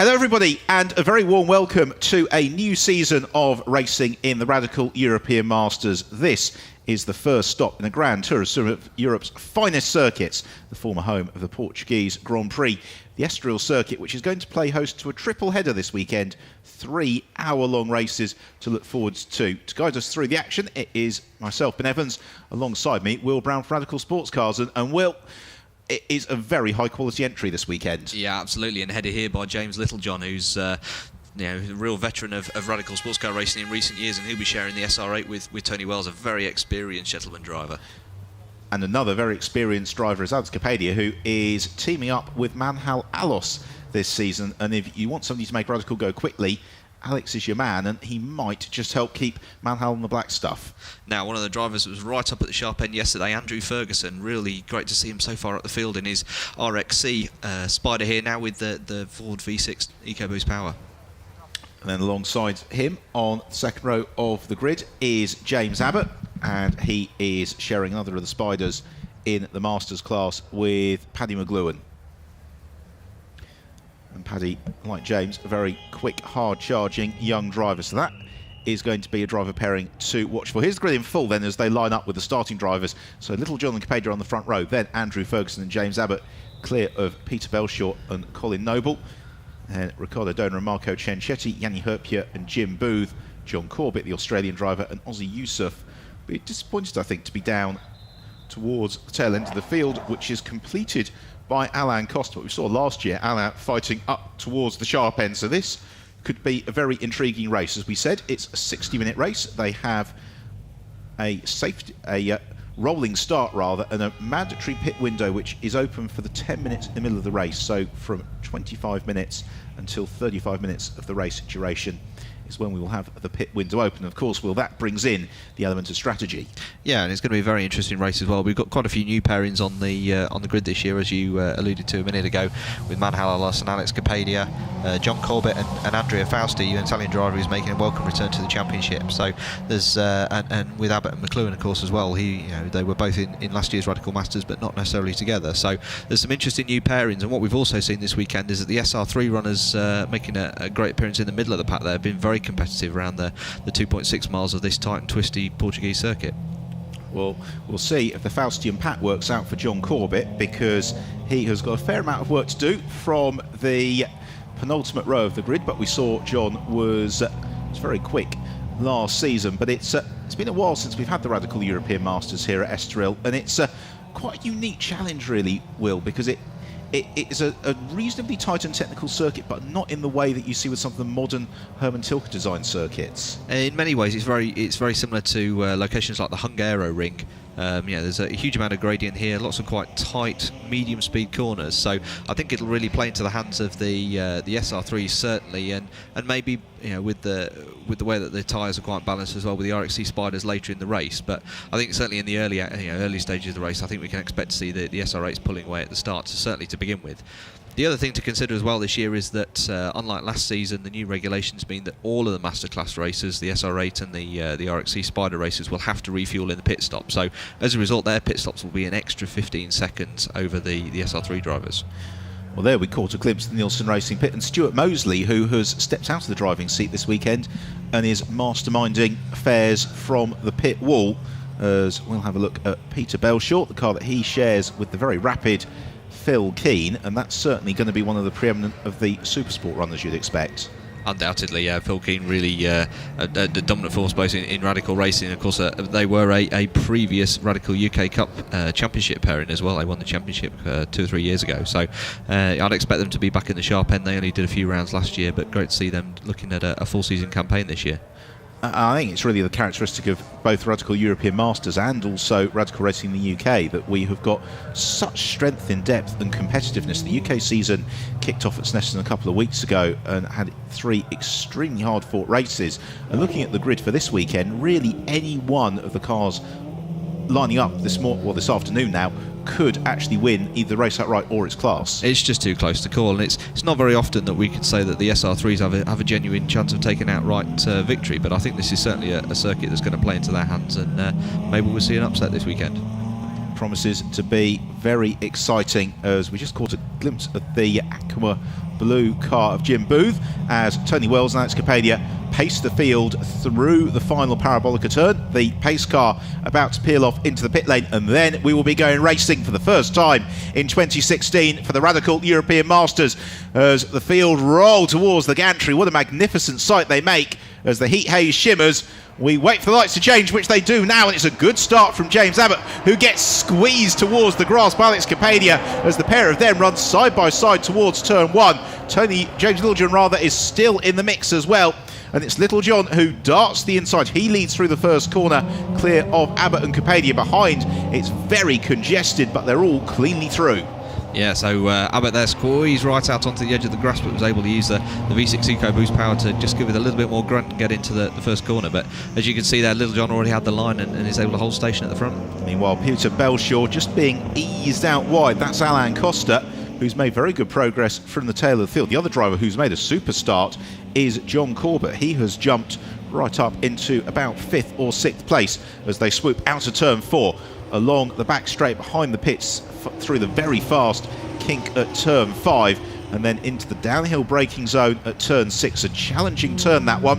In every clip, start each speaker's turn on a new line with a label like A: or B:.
A: Hello everybody, and a very warm welcome to a new season of racing in the Radical European Masters. This is the first stop in the Grand Tour of some of Europe's finest circuits, the former home of the Portuguese Grand Prix, the Estoril circuit, which is going to play host to a triple header this weekend, 3 hour-long races to look forward to. To guide us through the action, it is myself, Ben Evans, alongside me, Will Brown from Radical Sports Cars, and Will, it is a very high-quality entry this weekend.
B: Yeah, absolutely, and headed here by James Littlejohn, who's a real veteran of Radical Sports Car racing in recent years, and he'll be sharing the SR8 with Tony Wells, a very experienced gentleman driver.
A: And another very experienced driver is Alex Capadia, who is teaming up with Manhal Alos this season. And if you want somebody to make Radical go quickly, Alex is your man, and he might just help keep Manhal on the black stuff.
B: Now, one of the drivers that was right up at the sharp end yesterday, Andrew Ferguson. Really great to see him so far up the field in his RXC Spider here, now with the Ford V6 EcoBoost power.
A: And then alongside him on the second row of the grid is James Abbott, and he is sharing another of the Spiders in the Masters class with Paddy McLuhan. And Paddy, like James, a very quick, hard-charging young driver. So that is going to be a driver pairing to watch for. Here's the grid in full then as they line up with the starting drivers. So Littlejohn and Capadia on the front row, then Andrew Ferguson and James Abbott clear of Peter Belshaw and Colin Noble. And Ricardo Donor and Marco Cianchetti, Yanni Herpia and Jim Booth, John Corbett, the Australian driver, and Ozzy Yusuf. Be disappointed, I think, to be down towards the tail end of the field, which is completed by Alain Costa. What we saw last year, Alain fighting up towards the sharp end. So this could be a very intriguing race. As we said, it's a 60-minute race. They have a rolling start rather, and a mandatory pit window which is open for the 10 minutes in the middle of the race. So from 25 minutes until 35 minutes of the race duration is when we will have the pit window open. Of course, that brings in the element of strategy.
B: Yeah, and it's going to be a very interesting race as well. We've got quite a few new pairings on the grid this year, as you alluded to a minute ago, with Manhal Alos and Alex Capadia, John Corbett and Andrea Fausti, an Italian driver who's making a welcome return to the championship. So there's and with Abbott and McLuhan, of course, as well. They were both in last year's Radical Masters, but not necessarily together. So there's some interesting new pairings. And what we've also seen this weekend is that the SR3 runners making a great appearance in the middle of the pack there have been very competitive around the 2.6 miles of this tight and twisty Portuguese circuit.
A: Well, we'll see if the Faustian Pat works out for John Corbett, because he has got a fair amount of work to do from the penultimate row of the grid. But we saw John was very quick last season. But it's been a while since we've had the Radical European Masters here at Estoril, and it's quite a unique challenge, really, Will, because it is a reasonably tight and technical circuit, but not in the way that you see with some of the modern Hermann Tilke design circuits. In
B: many ways, it's very similar to locations like the Hungaro Ring. There's a huge amount of gradient here, lots of quite tight, medium-speed corners. So I think it'll really play into the hands of the SR3 certainly, and maybe with the way that the tyres are quite balanced as well with the RXC Spiders later in the race. But I think certainly in the early stages of the race, I think we can expect to see the SR8s pulling away at the start, certainly to begin with. The other thing to consider as well this year is that, unlike last season, the new regulations mean that all of the Masterclass racers, the SR8 and the RXC Spider racers, will have to refuel in the pit stop. So as a result, their pit stops will be an extra 15 seconds over the SR3 drivers.
A: Well, there we caught a glimpse of the Nielsen Racing pit, and Stuart Mosley, who has stepped out of the driving seat this weekend and is masterminding affairs from the pit wall, as we'll have a look at Peter Belshaw, the car that he shares with the very rapid Phil Keane, and that's certainly going to be one of the preeminent of the Supersport runners you'd expect.
B: Undoubtedly, Phil Keane really a dominant force both in Radical racing. Of course, they were a previous Radical UK Cup championship pairing as well. They won the championship 2 or 3 years ago. So I'd expect them to be back in the sharp end. They only did a few rounds last year, but great to see them looking at a full season campaign this year.
A: I think it's really the characteristic of both Radical European Masters and also Radical Racing in the UK that we have got such strength in depth and competitiveness. The UK season kicked off at Snetterton a couple of weeks ago and had 3 extremely hard-fought races. And looking at the grid for this weekend, really any one of the cars lining up this afternoon now could actually win either the race outright or its class.
B: It's just too close to call, and it's not very often that we can say that the SR3s have a genuine chance of taking outright victory, but I think this is certainly a circuit that's going to play into their hands, and maybe we'll see an upset this weekend.
A: promises to be very exciting, as we just caught a glimpse of the aqua blue car of Jim Booth as Tony Wells and Alex Capadia pace the field through the final parabolica turn. The pace car about to peel off into the pit lane, and then we will be going racing for the first time in 2016 for the Radical European Masters as the field roll towards the gantry. What a magnificent sight they make as the heat haze shimmers. We wait for the lights to change, which they do now, and it's a good start from James Abbott, who gets squeezed towards the grass by Alex Capadia as the pair of them run side by side towards turn one. James Littlejohn rather is still in the mix as well, and it's Littlejohn who darts the inside. He leads through the first corner, clear of Abbott and Capadia behind. It's very congested, but they're all cleanly through.
B: Yeah, so Abbott there squeezed right out onto the edge of the grass, but was able to use the V6 EcoBoost power to just give it a little bit more grunt and get into the first corner. But as you can see there, Littlejohn already had the line and is able to hold station at the front.
A: Meanwhile, Peter Belshaw just being eased out wide. That's Alain Costa, who's made very good progress from the tail of the field. The other driver who's made a super start is John Corbett. He has jumped right up into about 5th or 6th place as they swoop out of turn 4 along the back straight behind the pits through the very fast kink at turn 5 and then into the downhill braking zone at turn 6. A challenging turn, that one.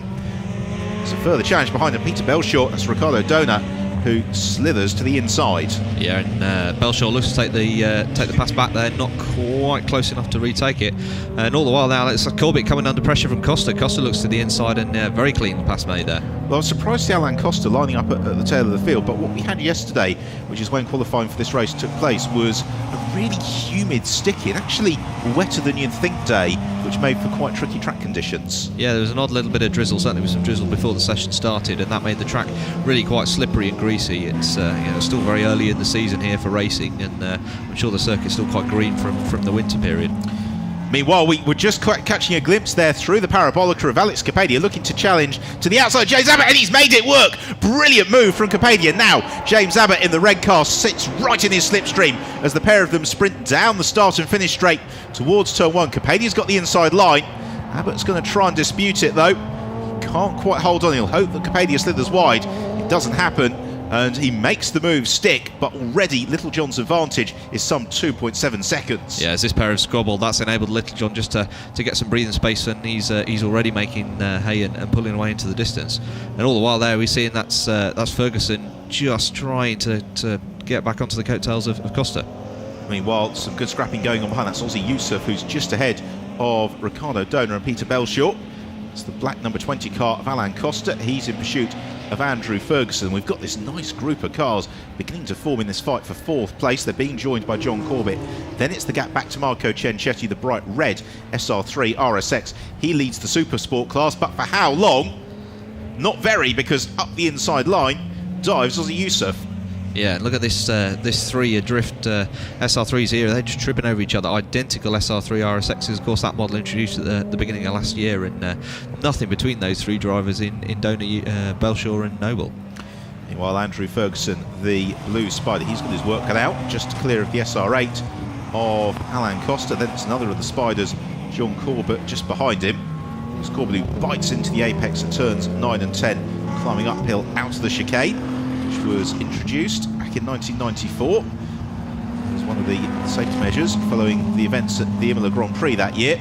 A: There's a further challenge behind him. Peter Belshaw, that's Ricardo Dona, who slithers to the inside. Yeah,
B: and Belshaw looks to take the pass back there, not quite close enough to retake it. And all the while now, it's Corbett coming under pressure from Costa. Costa looks to the inside and very clean pass made there.
A: Well, I was surprised to see Alain Costa lining up at the tail of the field, but what we had yesterday, which is when qualifying for this race took place, was a really humid, sticky, and actually wetter than you'd think day, which made for quite tricky track conditions.
B: Yeah, there was an odd little bit of drizzle, certainly with some drizzle before the session started, and that made the track really quite slippery and greasy. It's still very early in the season here for racing, and I'm sure the circuit's still quite green from the winter period.
A: Meanwhile, we were just catching a glimpse there through the parabolica of Alex Capadia looking to challenge to the outside James Abbott, and he's made it work. Brilliant move from Capadia. Now James Abbott in the red car sits right in his slipstream as the pair of them sprint down the start and finish straight towards turn 1. Capadia's got the inside line. Abbott's going to try and dispute it though. Can't quite hold on. He'll hope that Capadia slithers wide. It doesn't happen, and he makes the move stick, but already Littlejohn's advantage is some 2.7 seconds.
B: Yeah, as this pair have squabbled, that's enabled Littlejohn just to get some breathing space, and he's already making hay and pulling away into the distance. And all the while there, we're seeing that's Ferguson just trying to get back onto the coattails of Costa.
A: Meanwhile, some good scrapping going on behind. That's Ozzy Yusuf, who's just ahead of Ricardo Dona and Peter Belshaw. It's the black number 20 car of Alain Costa. He's in pursuit of Andrew Ferguson. We've got this nice group of cars beginning to form in this fight for 4th place. They're being joined by John Corbett. Then it's the gap back to Marco Ciancetti, the bright red SR3 RSX. He leads the Super Sport class, but for how long? Not very, because up the inside line dives Ozzy Yusuf.
B: Yeah, look at this 3 adrift SR3s here. They're just tripping over each other. Identical SR3 RSXs. Of course, that model introduced at the beginning of last year, and nothing between those 3 drivers in Dona, Belshaw and Noble.
A: Meanwhile, Andrew Ferguson, the blue Spider, he's got his work cut out, just clear of the SR8 of Alain Costa. Then it's another of the Spiders, John Corbett, just behind him. It's Corbett who bites into the apex at turns 9 and 10, climbing uphill out of the chicane, which was introduced back in 1994 as one of the safety measures following the events at the Imola Grand Prix that year,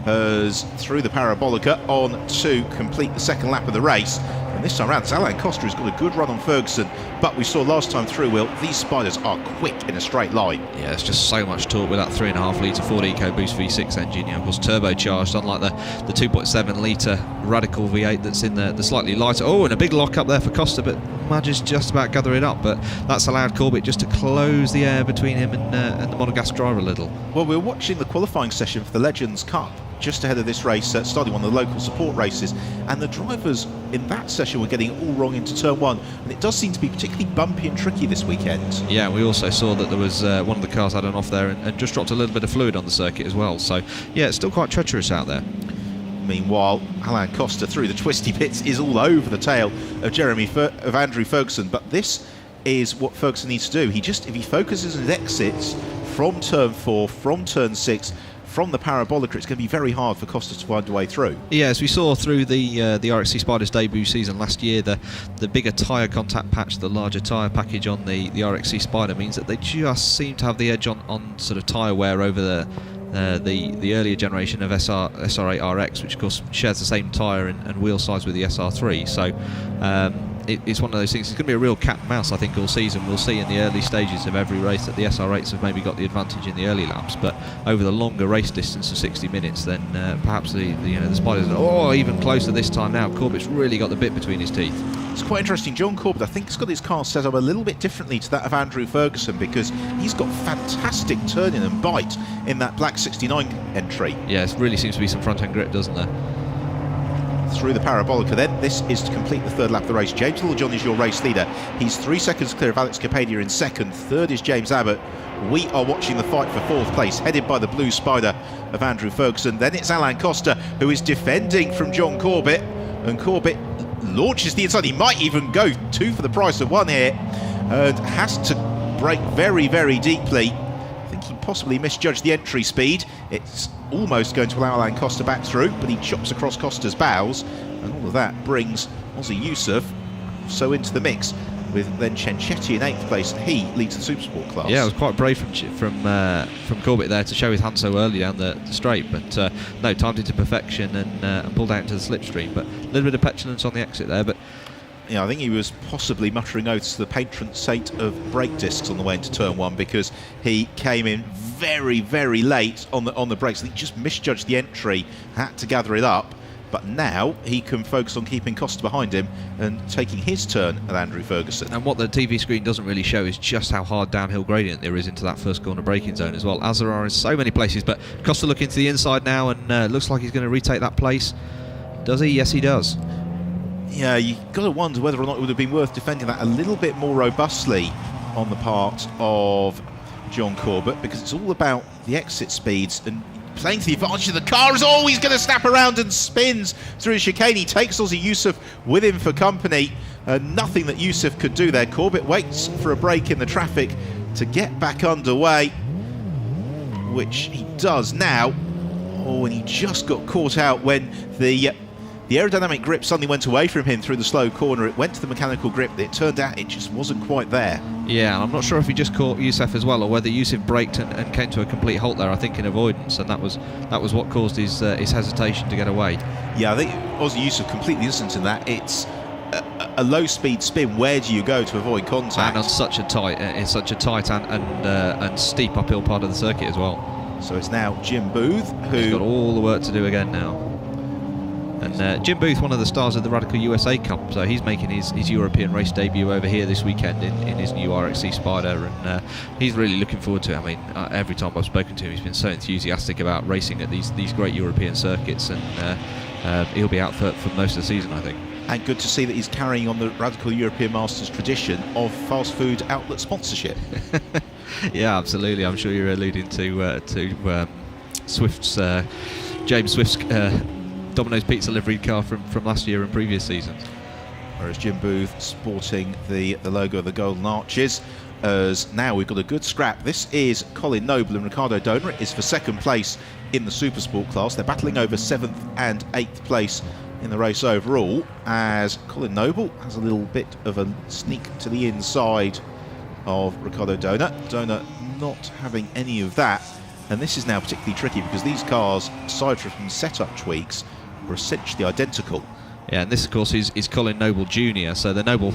A: as through the parabolica on to complete the second lap of the race. And this time around, Alain Costa has got a good run on Ferguson, but we saw last time through, Will, these Spiders are quick in a straight line.
B: Yeah, there's just so much torque with that 3.5 litre Ford EcoBoost V6 engine. Of course, turbocharged, unlike the 2.7 litre Radical V8 that's in the slightly lighter. Oh, and a big lock up there for Costa, but manages just about gather it up. But that's allowed Corbett just to close the air between him and the Monegasque driver a little.
A: Well, we're watching the qualifying session for the Legends Cup just ahead of this race, starting one of the local support races, and the drivers in that session were getting it all wrong into turn 1, and it does seem to be particularly bumpy and tricky this weekend.
B: Yeah, we also saw that there was one of the cars had an off there and just dropped a little bit of fluid on the circuit as well, so yeah, it's still quite treacherous out there.
A: Meanwhile, Alain Costa through the twisty bits is all over the tail of Andrew Ferguson, but this is what Ferguson needs to do. If he focuses and exits from turn 4, from turn 6, from the Parabolica, it's going to be very hard for Costa to find a way through.
B: Yeah, as we saw through the RXC Spider's debut season last year, the bigger tyre contact patch, the larger tyre package on the RXC Spider means that they just seem to have the edge on sort of tyre wear over the earlier generation of SR8 RX, which of course shares the same tyre and wheel size with the SR3. So it's one of those things. It's going to be a real cat and mouse, I think, all season. We'll see in the early stages of every race that the SR8s have maybe got the advantage in the early laps, but over the longer race distance of 60 minutes, then perhaps the Spiders are even closer this time now. Corbett's really got the bit between his teeth.
A: It's quite interesting. John Corbett, I think, has got his car set up a little bit differently to that of Andrew Ferguson, because he's got fantastic turning and bite in that black 69 entry.
B: Yeah, it really seems to be some front-end grip, doesn't there?
A: Through the Parabolica then. This is to complete the third lap of the race. James Littlejohn is your race leader. He's 3 seconds clear of Alex Capadia in second. Third is James Abbott. We are watching the fight for fourth place, headed by the blue Spider of Andrew Ferguson. Then it's Alain Costa, who is defending from John Corbett, and Corbett launches the inside. He might even go 2 for the price of 1 here, and has to brake very, very deeply. I think he possibly misjudged the entry speed. It's almost going to allow Alain Costa back through, but he chops across Costa's bows, and all of that brings Ozzy Yusuf so into the mix, with then Cenchetti in 8th place. He leads the Supersport class.
B: Yeah, it was quite brave from Corbett there to show his hand so early down the straight, but no, timed it to perfection and pulled out into the slipstream. But a little bit of petulance on the exit there, but
A: yeah, I think he was possibly muttering oaths to the patron saint of brake discs on the way into turn 1, because he came in very, very late on the brakes. I think he just misjudged the entry, had to gather it up. But now he can focus on keeping Costa behind him and taking his turn at Andrew Ferguson.
B: And what the TV screen doesn't really show is just how hard downhill gradient there is into that first corner braking zone as well, as there are in so many places. But Costa looking to the inside now, and looks like he's going to retake that place. Does he? Yes, he does.
A: Yeah, you've got to wonder whether or not it would have been worth defending that a little bit more robustly on the part of John Corbett, because it's all about the exit speeds and playing to the advantage of the car. Is always going to snap around and spins through the chicane. He takes Ozzy Yusuf with him for company. Nothing that Yusuf could do there. Corbett waits for a break in the traffic to get back underway, which he does now. Oh, and he just got caught out when the aerodynamic grip suddenly went away from him through the slow corner. It went to the mechanical grip. It turned out it just wasn't quite there. Yeah,
B: and I'm not sure if he just caught Yusuf as well, or whether Yusuf braked and came to a complete halt there, I think in avoidance, and that was what caused his hesitation to get away.
A: Yeah, I think Ozzy Yusuf completely innocent in that. It's a low-speed spin. Where do you go to avoid contact?
B: And on such a tight and steep uphill part of the circuit as well.
A: So it's now Jim Booth,
B: who's got all the work to do again now. And Jim Booth, one of the stars of the Radical USA Cup, so he's making his European race debut over here this weekend in his new RXC Spider, and he's really looking forward to it. I mean, every time I've spoken to him, he's been so enthusiastic about racing at these great European circuits, and he'll be out for most of the season, I think.
A: And good to see that he's carrying on the Radical European Masters tradition of fast food outlet sponsorship.
B: Yeah, absolutely. I'm sure you're alluding to Swift's James Swift's Domino's pizza livery car from last year and previous seasons.
A: Whereas Jim Booth sporting the logo of the Golden Arches. As now we've got a good scrap. This is Colin Noble and Ricardo Donor. It is for second place in the Supersport class. They're battling over 7th and 8th place in the race overall, as Colin Noble has a little bit of a sneak to the inside of Ricardo Donor. Donor not having any of that. And this is now particularly tricky because these cars, aside from setup tweaks, were essentially identical.
B: Yeah, and this, of course, is Colin Noble Jr. So the Noble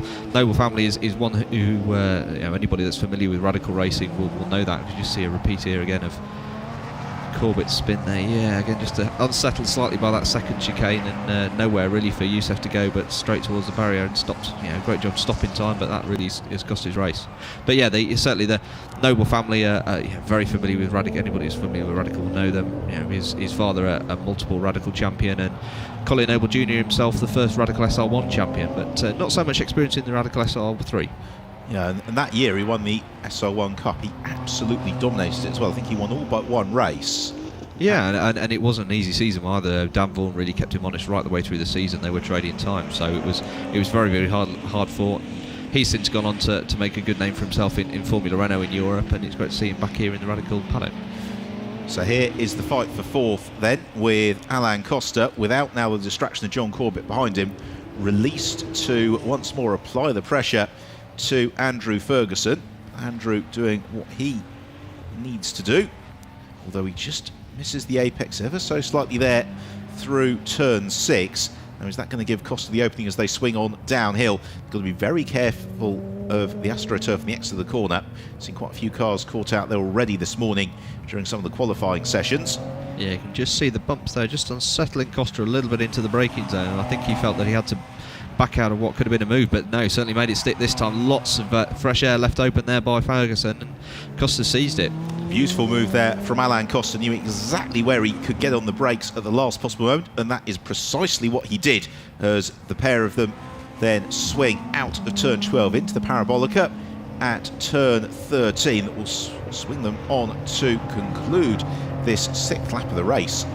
B: family is one who anybody that's familiar with radical racing will know that. You just see a repeat here again of Corbett's spin there. Yeah, again just unsettled slightly by that second chicane, and nowhere really for Yusuf to go, but straight towards the barrier and stopped. Great job stopping time, but that really has cost his race. But yeah, certainly the Noble family are very familiar with radical. Anybody who's familiar with radical will know them. His father a multiple radical champion, and Colin Noble Jr. himself the first radical SR1 champion, but not so much experience in the radical SR3.
A: Yeah, and that year he won the SR1 Cup. He absolutely dominated it as well. I think he won all but one race.
B: Yeah, and it wasn't an easy season either. Dan Vaughan really kept him honest right the way through the season. They were trading time, so it was very, very hard fought. He's since gone on to make a good name for himself in Formula Renault in Europe, and it's great to see him back here in the radical paddock.
A: So here is the fight for fourth then, with Alain Costa, without now the distraction of John Corbett behind him, released to once more apply the pressure to Andrew Ferguson. Andrew doing what he needs to do, although he just misses the apex ever so slightly there through turn 6. Now, is that going to give Costa the opening as they swing on downhill? Got to be very careful of the AstroTurf and the exit of the corner. Seen quite a few cars caught out there already this morning during some of the qualifying sessions.
B: Yeah, you can just see the bumps there, just unsettling Costa a little bit into the braking zone, and I think he felt that he had to back out of what could have been a move, but no, certainly made it stick this time. Lots of fresh air left open there by Ferguson, and Costa seized it.
A: Beautiful move there from Alain Costa, knew exactly where he could get on the brakes at the last possible moment, and that is precisely what he did, as the pair of them then swing out of turn 12 into the Parabolica at turn 13. That will swing them on to conclude this 6th lap of the race.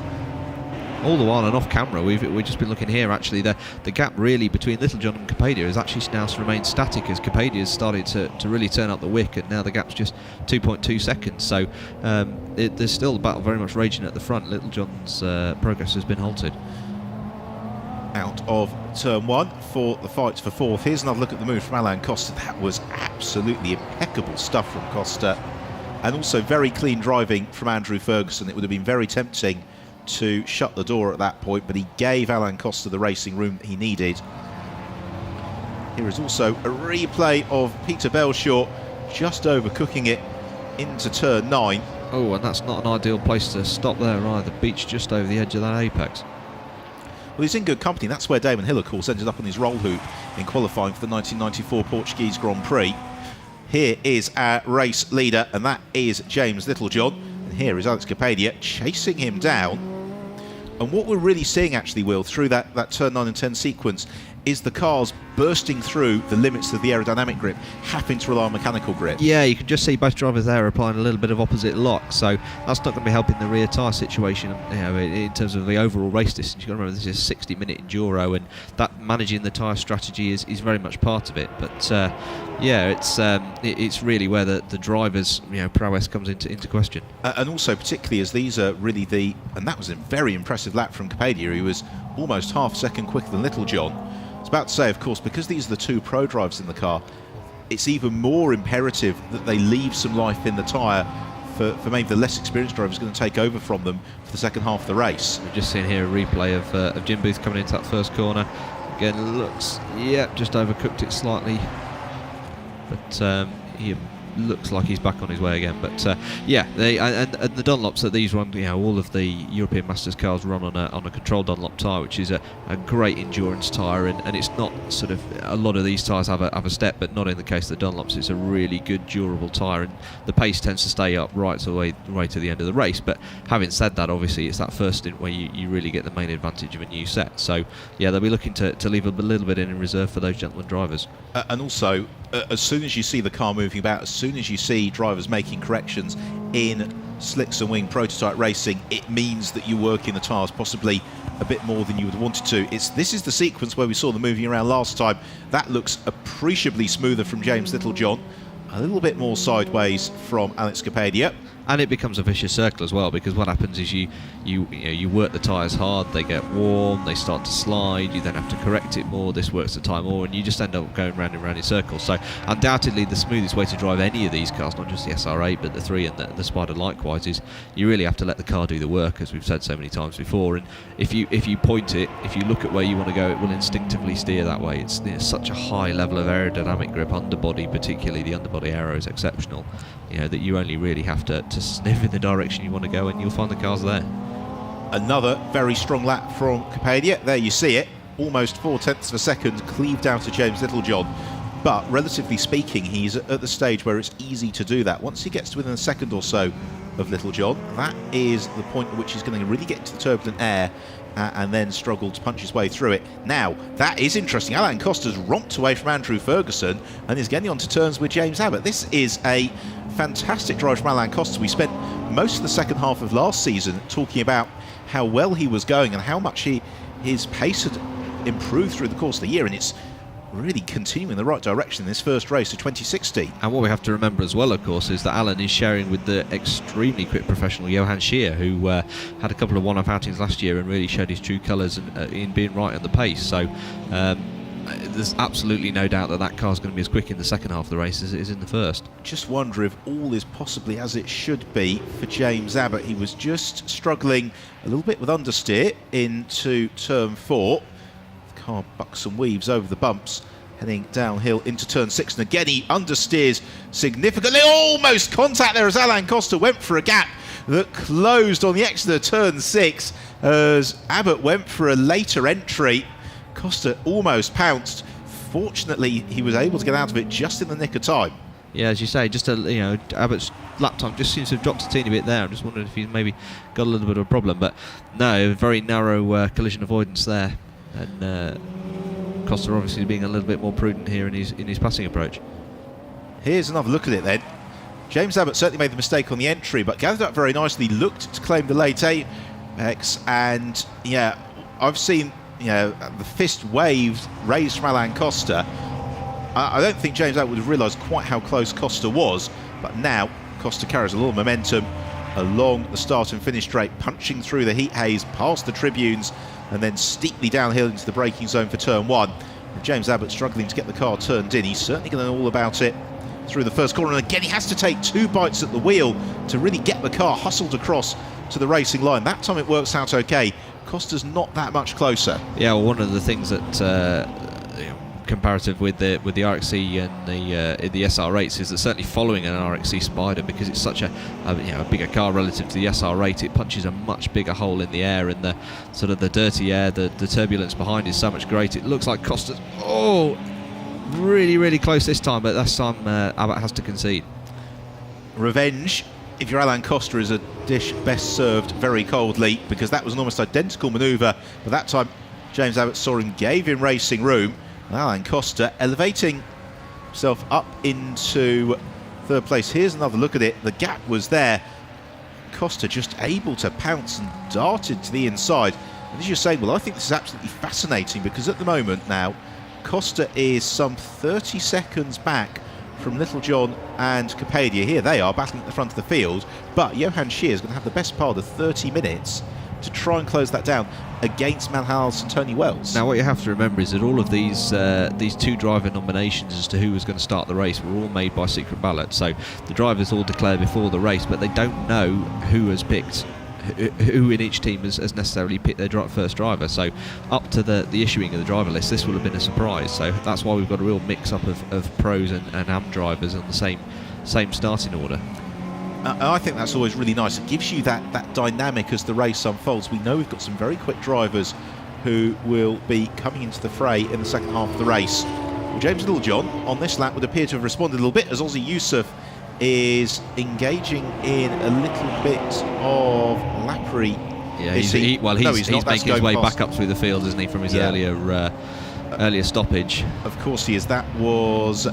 B: All the while and off camera, we've just been looking here. Actually, the gap really between Littlejohn and Capadia has actually now remained static, as Capadia has started to really turn up the wick, and now the gap's just 2.2 seconds. So there's still the battle very much raging at the front. Littlejohn's progress has been halted.
A: Out of turn 1 for the fight for fourth. Here's another look at the move from Alain Costa. That was absolutely impeccable stuff from Costa, and also very clean driving from Andrew Ferguson. It would have been very tempting to shut the door at that point, but he gave Alain Costa the racing room he needed. Here is also a replay of Peter Belshaw just overcooking it into turn 9.
B: Oh, and that's not an ideal place to stop there either. Beach just over the edge of that apex.
A: Well, he's in good company. That's where Damon Hill, of course, ended up on his roll hoop in qualifying for the 1994 Portuguese Grand Prix. Here is our race leader, and that is James Littlejohn. And here is Alex Capadia chasing him down. And what we're really seeing, actually, Will, through that turn 9 and 10 sequence, is the cars bursting through the limits of the aerodynamic grip, having to rely on mechanical grip.
B: Yeah, you can just see both drivers there applying a little bit of opposite lock, so that's not going to be helping the rear tyre situation, you know, in terms of the overall race distance. You've got to remember this is a 60-minute enduro, and that managing the tyre strategy is very much part of it. But yeah, it's really where the drivers' prowess comes into question.
A: And also, particularly as these are really and that was a very impressive lap from Capadia. He was almost half a second quicker than Littlejohn. I was about to say, of course, because these are the two pro drivers in the car, it's even more imperative that they leave some life in the tyre for maybe the less experienced drivers going to take over from them for the second half of the race.
B: We've just seen here a replay of Jim Booth coming into that first corner. Again, looks, just overcooked it slightly, but he looks like he's back on his way again. But and the Dunlops that these run, all of the European Masters cars run on a controlled Dunlop tyre, which is a great endurance tyre, and it's not sort of, a lot of these tyres have a step, but not in the case of the Dunlops. It's a really good durable tyre, and the pace tends to stay up right to the end of the race. But having said that, obviously it's that first stint where you really get the main advantage of a new set. So yeah, they'll be looking to leave a little bit in reserve for those gentlemen drivers. And
A: also, as soon as you see the car moving about, as soon as you see drivers making corrections in slicks and wing prototype racing, it means that you're working the tyres possibly a bit more than you would have wanted to. This is the sequence where we saw them moving around last time. That looks appreciably smoother from James Littlejohn, a little bit more sideways from Alex Capadia.
B: And it becomes a vicious circle as well, because what happens is you work the tyres hard, they get warm, they start to slide, you then have to correct it more, this works the tyre more, and you just end up going round and round in circles. So undoubtedly the smoothest way to drive any of these cars, not just the SR8 but the 3 and the Spider likewise, is you really have to let the car do the work, as we've said so many times before. And if you point it, if you look at where you want to go, it will instinctively steer that way. It's such a high level of aerodynamic grip, underbody particularly, the underbody aero is exceptional, that you only really have to sniff in the direction you want to go, and you'll find the cars there.
A: Another very strong lap from Capadia. There you see it, almost 0.4 of a second cleaved out to James Littlejohn. But relatively speaking, he's at the stage where it's easy to do that. Once he gets to within a second or so of Littlejohn, that is the point at which he's going to really get into the turbulent air and then struggle to punch his way through it. Now, that is interesting. Alain Costa's romped away from Andrew Ferguson and is getting onto terms with James Abbott. This is a fantastic drive from Alain Costa. We spent most of the second half of last season talking about how well he was going and how much his pace had improved through the course of the year, and it's really continuing in the right direction in this first race of 2016.
B: And what we have to remember as well, of course, is that Alan is sharing with the extremely quick professional Johan Scheer, who had a couple of one-off outings last year and really showed his true colours in being right on the pace. So there's absolutely no doubt that car's going to be as quick in the second half of the race as it is in the first.
A: Just wonder if all is possibly as it should be for James Abbott. He was just struggling a little bit with understeer into turn 4. The car bucks and weaves over the bumps, heading downhill into turn 6, and again he understeers significantly. Almost contact there as Alain Costa went for a gap that closed on the exit of turn 6 as Abbott went for a later entry. Costa almost pounced. Fortunately, he was able to get out of it just in the nick of time.
B: Yeah, as you say, just Abbott's lap time just seems to have dropped a teeny bit there. I'm just wondering if he's maybe got a little bit of a problem, but no, very narrow collision avoidance there, and Costa obviously being a little bit more prudent here in his passing approach.
A: Here's another look at it then. James Abbott certainly made the mistake on the entry, but gathered up very nicely, looked to claim the late apex, and yeah, I've seen the fist raised from Alain Costa. I don't think James Abbott would have realised quite how close Costa was, but now Costa carries a little momentum along the start and finish straight, punching through the heat haze past the tribunes and then steeply downhill into the braking zone for turn 1. And James Abbott struggling to get the car turned in. He's certainly going to know all about it through the first corner, and again he has to take 2 bites at the wheel to really get the car hustled across to the racing line. That time it works out okay. Costa's not that much closer. Yeah, well, one of the things that comparative with the RXC and the SR8s is that certainly following an RXC Spider, because it's such a bigger car relative to the SR8, it punches a much bigger hole in the air, and the sort of the dirty air, the turbulence behind is so much greater. It looks like Costa's really close this time, but this time Abbott has to concede. Revenge, if you're Alain Costa, is a dish best served very coldly, because that was an almost identical manoeuvre, but that time James Abbott saw him, gave him racing room. Alain Costa elevating himself up into 3rd place. Here's another look at it. The gap was there. Costa just able to pounce and darted to the inside. And as you're saying, well, I think this is absolutely fascinating, because at the moment now, Costa is some 30 seconds back from Little John and Capadia. Here they are battling at the front of the field, but Johan Scheer is going to have the best part of 30 minutes to try and close that down against Malhals and Tony Wells. Now what you have to remember is that all of these 2 driver nominations as to who was going to start the race were all made by secret ballot, so the drivers all declare before the race, but they don't know who has picked, who in each team has necessarily picked their first driver. So up to the issuing of the driver list, this will have been a surprise. So that's why we've got a real mix-up of pros and AM drivers on the same starting order. I think that's always really nice. It gives you that dynamic as the race unfolds. We know we've got some very quick drivers who will be coming into the fray in the second half of the race. Well, James Littlejohn on this lap would appear to have responded a little bit, as Ozzy Yusuf is engaging in a little bit of lappery. Yeah, he's making his way back up through the field, isn't he, from his earlier stoppage. Of course he is. That was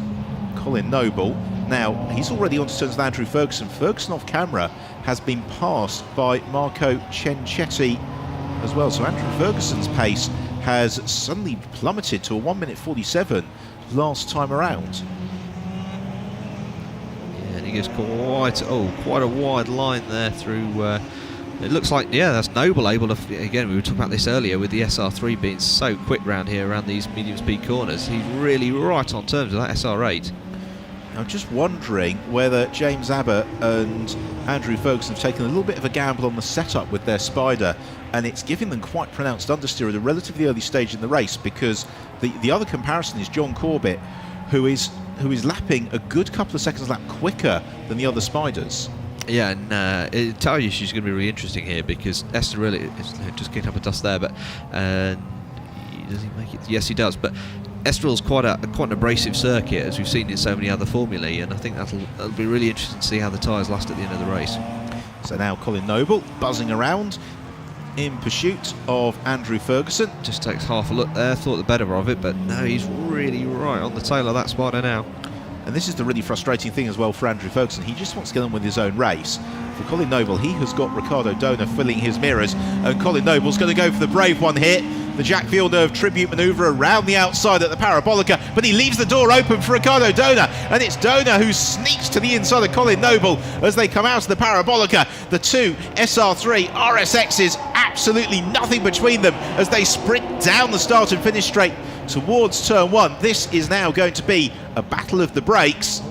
A: Colin Noble. Now, he's already on to turns with Andrew Ferguson. Ferguson off camera has been passed by Marco Cencetti as well. So Andrew Ferguson's pace has suddenly plummeted to a 1:47 last time around. Yeah, and he gives quite a wide line there through. It looks like, that's Noble able to, again, we were talking about this earlier with the SR3 being so quick round here, around these medium speed corners. He's really right on terms with that SR8. I'm just wondering whether James Abbott and Andrew Ferguson have taken a little bit of a gamble on the setup with their Spider, and it's giving them quite pronounced understeer at a relatively early stage in the race, because the other comparison is John Corbett, who is lapping a good couple of seconds a lap quicker than the other Spiders. Yeah, and tire issue is going to be really interesting here, because Estoril is just kicking up a dust there, but does he make it? Yes, he does. But Estoril's quite an abrasive circuit, as we've seen in so many other formulae, and I think that'll be really interesting to see how the tyres last at the end of the race. So now Colin Noble buzzing around in pursuit of Andrew Ferguson. Just takes half a look there, thought the better of it, but no, he's really right on the tail of that Spider now. And this is the really frustrating thing as well for Andrew Ferguson. He just wants to get on with his own race. For Colin Noble, he has got Ricardo Dona filling his mirrors, and Colin Noble's going to go for the brave one here. The Jack Villeneuve tribute manoeuvre around the outside at the Parabolica, but he leaves the door open for Ricardo Dona, and it's Dona who sneaks to the inside of Colin Noble as they come out of the Parabolica. The two SR3 RSXs, absolutely nothing between them as they sprint down the start and finish straight towards turn one. This is now going to be a battle of the brakes.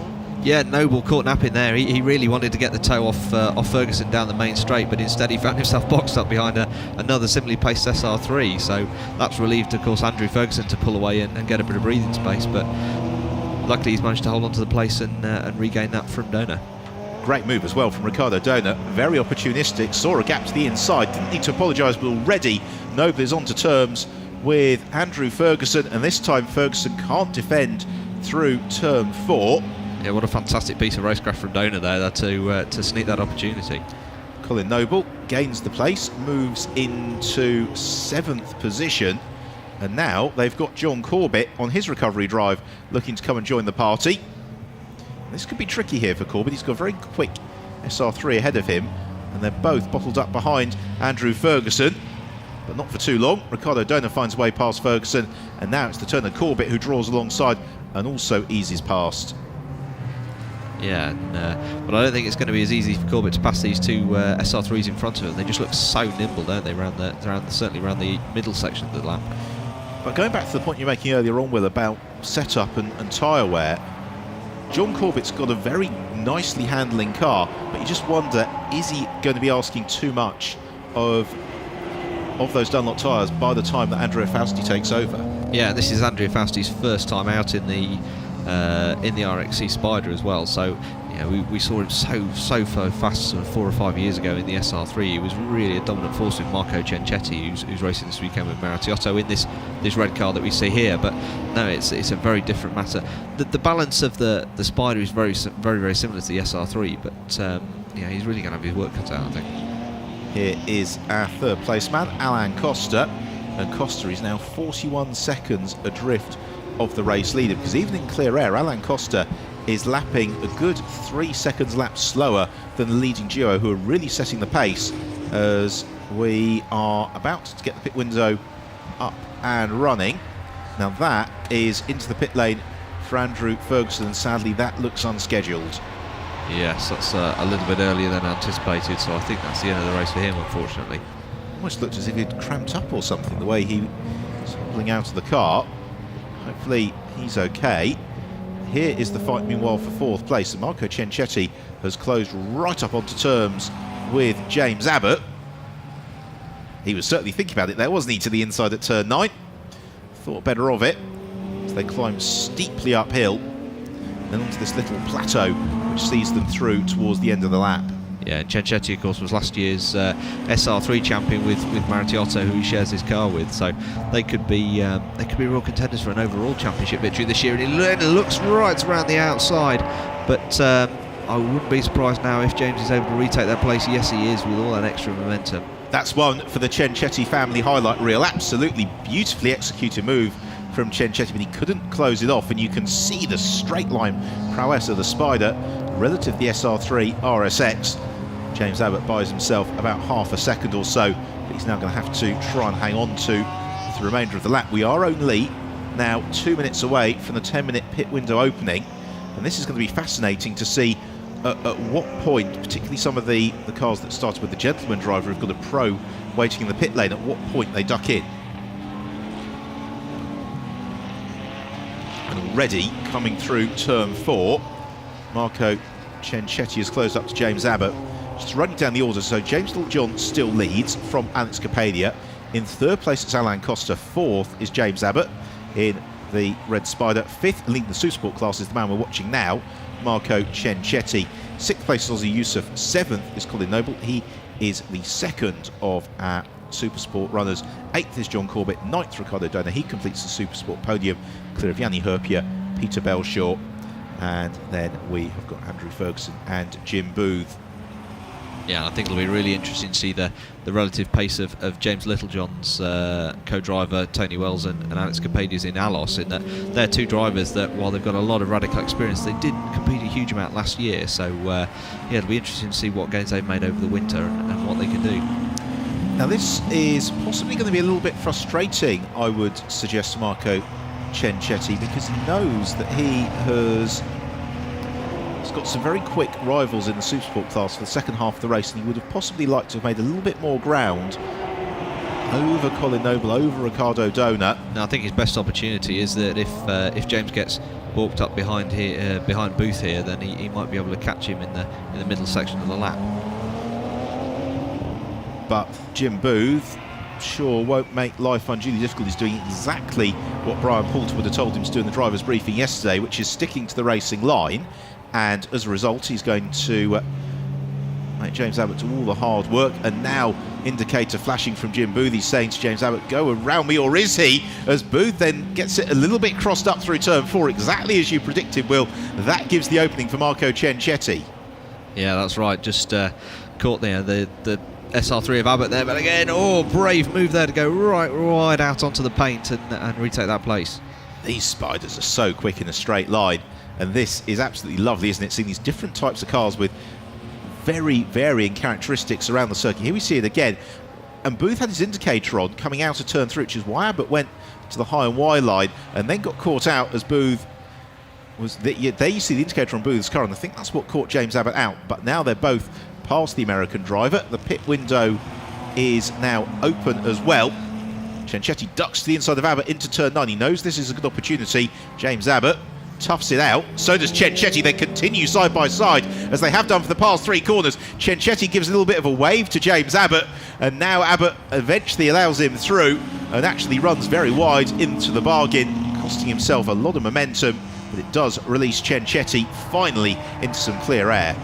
B: Yeah, Noble caught napping there. He really wanted to get the toe off Ferguson down the main straight, but instead he found himself boxed up behind another similarly paced SR3. So that's relieved, of course, Andrew Ferguson to pull away and get a bit of breathing space. But luckily he's managed to hold on to the place and regain that from Dona.
A: Great move as well from Ricardo Dona. Very opportunistic, saw a gap to the inside, didn't need to apologise, but already Noble is on to terms with Andrew Ferguson, and this time Ferguson can't defend through turn 4.
B: Yeah, what a fantastic piece of racecraft from Dona there to sneak that opportunity.
A: Colin Noble gains the place, moves into 7th position, and now they've got John Corbett on his recovery drive looking to come and join the party. This could be tricky here for Corbett. He's got a very quick SR3 ahead of him, and they're both bottled up behind Andrew Ferguson, but not for too long. Ricardo Dona finds a way past Ferguson, and now it's the turn of Corbett who draws alongside and also eases past.
B: Yeah, but I don't think it's going to be as easy for Corbett to pass these two SR3s in front of him. They just look so nimble, don't they, certainly around the middle section of the lap.
A: But going back to the point you're making earlier on, Will, about setup and tyre wear, John Corbett's got a very nicely handling car, but you just wonder, is he going to be asking too much of those Dunlop tyres by the time that Andrea Fausti takes over?
B: Yeah, this is Andrea Fausti's first time out in the RXC Spider as well, so you know, we saw him so fast sort of 4 or 5 years ago in the SR3. He was really a dominant force with Marco Cencetti, who's racing this weekend with Maratiotto in this red car that we see here. But no, it's a very different matter. The balance of the Spider is very similar to the SR3, but yeah, he's really going to have his work cut out, I think.
A: Here is our third place man, Alain Costa, and Costa is now 41 seconds adrift of the race leader, because even in clear air, Alain Costa is lapping a good 3 seconds lap slower than the leading duo, who are really setting the pace as we are about to get the pit window up and running. Now that is into the pit lane for Andrew Ferguson, and sadly that looks unscheduled.
B: Yes, that's a little bit earlier than anticipated, so I think that's the end of the race for him, unfortunately.
A: Almost looked as if he'd cramped up or something, the way he was hobbling out of the car. Hopefully he's okay. Here is the fight meanwhile for 4th place, and Marco Cencetti has closed right up onto terms with James Abbott. He was certainly thinking about it there, wasn't he, to the inside at turn 9. Thought better of it as they climb steeply uphill and onto this little plateau which sees them through towards the end of the lap.
B: Yeah, and Cencetti, of course, was last year's SR3 champion with Maratiotto, who he shares his car with. So they could be real contenders for an overall championship victory this year. And it looks right around the outside, but I wouldn't be surprised now if James is able to retake that place. Yes, he is, with all that extra momentum.
A: That's one for the Cencetti family highlight reel. Absolutely beautifully executed move from Cencetti, but he couldn't close it off, and you can see the straight line prowess of the Spider relative to the SR3 RSX. James Abbott buys himself about half a second or so, but he's now going to have to try and hang on to the remainder of the lap. We are only now 2 minutes away from the 10-minute pit window opening, and this is going to be fascinating to see at what point, particularly some of the cars that started with the gentleman driver who've got a pro waiting in the pit lane, at what point they duck in. And already coming through turn 4, Marco Cencetti has closed up to James Abbott. Just running down the order, so James Littlejohn still leads from Alex Capadia. In 3rd place it's Alain Costa. 4th is James Abbott in the Red Spider. 5th, leading the Supersport class, is the man we're watching now, Marco Cencetti. 6th place is Ozzy Yusuf. 7th is Colin Noble. He is the 2nd of our Supersport runners. 8th is John Corbett. 9th, Ricardo Dona. He completes the Supersport podium, clear of Yanni Herpia, Peter Belshaw, and then we have got Andrew Ferguson and Jim Booth.
B: Yeah, I think it'll be really interesting to see the relative pace of James Littlejohn's co-driver Tony Wells and Alex Capadi's in Alos, in that they're two drivers that, while they've got a lot of radical experience, they didn't compete a huge amount last year. So yeah, it'll be interesting to see what gains they've made over the winter and what they can do.
A: Now this is possibly going to be a little bit frustrating, I would suggest, to Marco Ciancetti, because he knows that he's got some very quick rivals in the Supersport class for the second half of the race, and he would have possibly liked to have made a little bit more ground over Colin Noble, over Ricardo Dona.
B: Now, I think his best opportunity is that if James gets walked up behind Booth here, then he might be able to catch him in the middle section of the lap.
A: But Jim Booth sure won't make life unduly difficult. He's doing exactly what Brian Poulter would have told him to do in the driver's briefing yesterday, which is sticking to the racing line. And as a result, he's going to make James Abbott do all the hard work. And now, indicator flashing from Jim Booth, he's saying to James Abbott, go around me, or is he? As Booth then gets it a little bit crossed up through turn 4, exactly as you predicted, Will. That gives the opening for Marco Ciancetti.
B: Yeah, that's right. Just caught there the SR3 of Abbott there, but again, brave move there to go right out onto the paint and retake that place.
A: These spiders are so quick in a straight line. And this is absolutely lovely, isn't it? Seeing these different types of cars with very varying characteristics around the circuit. Here we see it again. And Booth had his indicator on coming out of turn 3, which is why Abbott went to the high and Y line and then got caught out as Booth was... There you see the indicator on Booth's car, and I think that's what caught James Abbott out. But now they're both past the American driver. The pit window is now open as well. Ciancetti ducks to the inside of Abbott into turn 9. He knows this is a good opportunity. James Abbott toughs it out. So does Ciancetti. They continue side by side as they have done for the past 3 corners. Ciancetti gives a little bit of a wave to James Abbott, and now Abbott eventually allows him through and actually runs very wide into the bargain, costing himself a lot of momentum, but it does release Ciancetti finally into some clear air.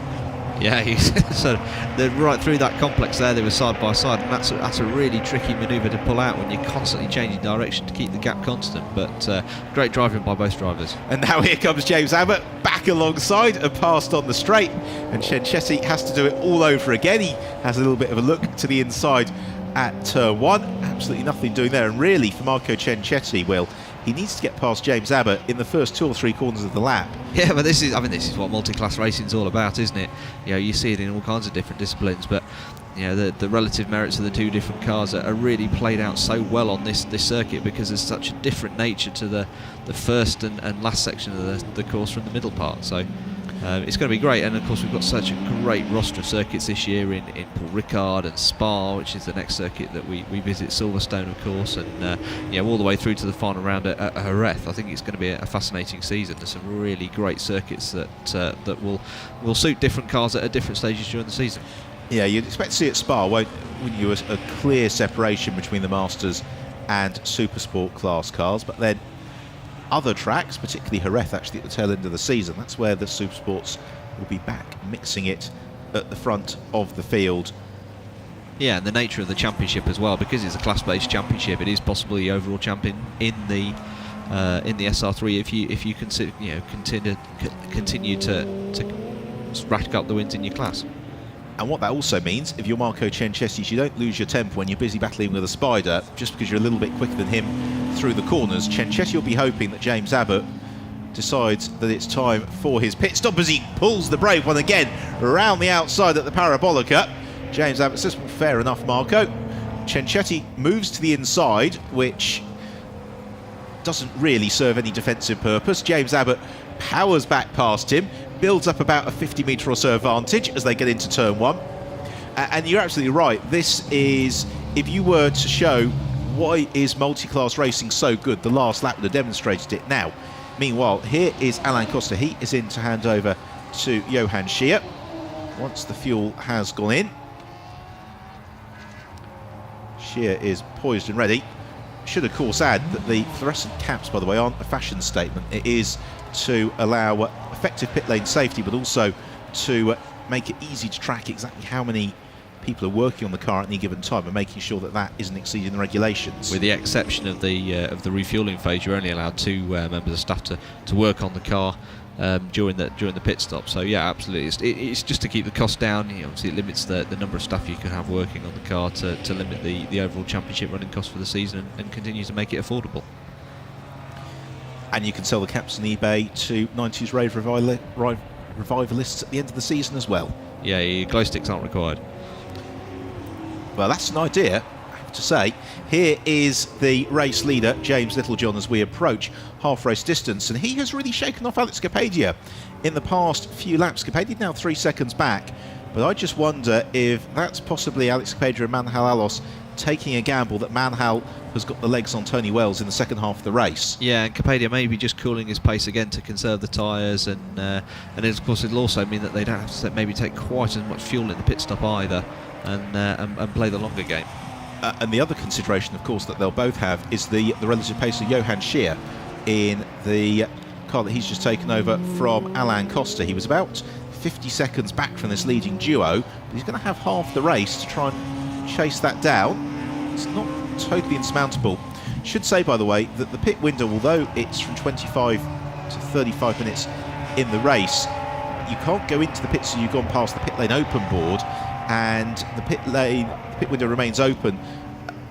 B: Yeah, so they're right through that complex there. They were side by side, and that's a really tricky manoeuvre to pull out when you're constantly changing direction to keep the gap constant. But great driving by both drivers.
A: And now here comes James Abbott back alongside and passed on the straight, and Ciancetti has to do it all over again. He has a little bit of a look to the inside at turn 1. Absolutely nothing doing there, and really for Marco Ciancetti, Will, he needs to get past James Abbott in the first 2 or 3 corners of the lap.
B: Yeah, but this is what multi-class racing is all about, isn't it? You know, you see it in all kinds of different disciplines, but you know, the relative merits of the 2 different cars are really played out so well on this circuit, because there's such a different nature to the first and last section of the course from the middle part. So it's going to be great, and of course we've got such a great roster of circuits this year in Paul Ricard and Spa, which is the next circuit that we visit, Silverstone of course, and all the way through to the final round at Jerez. I think it's going to be a fascinating season. There's some really great circuits that will suit different cars at different stages during the season.
A: Yeah, you'd expect to see at Spa, wouldn't you, a clear separation between the Masters and Supersport class cars, but then other tracks, particularly Jerez actually at the tail end of the season, that's where the Supersports will be back mixing it at the front of the field.
B: Yeah, and the nature of the championship as well, because it's a class-based championship, it is possibly the overall champion in the SR3 if you consider, continue to rack up the wins in your class.
A: And what that also means, if you're Marco Ciancetti, you don't lose your temper when you're busy battling with a spider just because you're a little bit quicker than him through the corners. Ciancetti will be hoping that James Abbott decides that it's time for his pit stop as he pulls the brave one again around the outside at the Parabolica. James Abbott says, well, fair enough, Marco. Ciancetti moves to the inside, which doesn't really serve any defensive purpose. James Abbott powers back past him, builds up about a 50 metre or so advantage as they get into turn 1. And you're absolutely right. This is, if you were to show why is multi-class racing so good, the last lap would have demonstrated it now. Meanwhile, here is Alain Costa. He is in to hand over to Johan Schier once the fuel has gone in. Schier is poised and ready. Should of course add that the fluorescent caps, by the way, aren't a fashion statement. It is to allow effective pit lane safety, but also to make it easy to track exactly how many people are working on the car at any given time and making sure that that isn't exceeding the regulations.
B: With the exception of the refuelling phase, you're only allowed 2 members of staff to work on the car during the pit stop. So yeah, absolutely, it's just to keep the cost down. Obviously, it limits the number of staff you can have working on the car to limit the overall championship running cost for the season and continue to make it affordable.
A: And you can sell the caps on eBay to 90s rave revivalists at the end of the season as well.
B: Yeah, your glow sticks aren't required.
A: Well, that's an idea, I have to say. Here is the race leader, James Littlejohn, as we approach half race distance, and he has really shaken off Alex Capadia in the past few laps. Capadia now 3 seconds back, but I just wonder if that's possibly Alex Capadia and Manhal Alos taking a gamble that Manhal has got the legs on Tony Wells in the second half of the race.
B: Yeah, and Capadia may be just cooling his pace again to conserve the tyres, and of course it'll also mean that they don't have to maybe take quite as much fuel in the pit stop either, and play the longer game.
A: And the other consideration, of course, that they'll both have is the relative pace of Johan Scheer in the car that he's just taken over from Alain Costa. He was about 50 seconds back from this leading duo, but he's going to have half the race to try and chase that down. It's not totally insurmountable. Should say, by the way, that the pit window, although it's from 25 to 35 minutes in the race, you can't go into the pits so you've gone past the pit lane open board, and the pit window remains open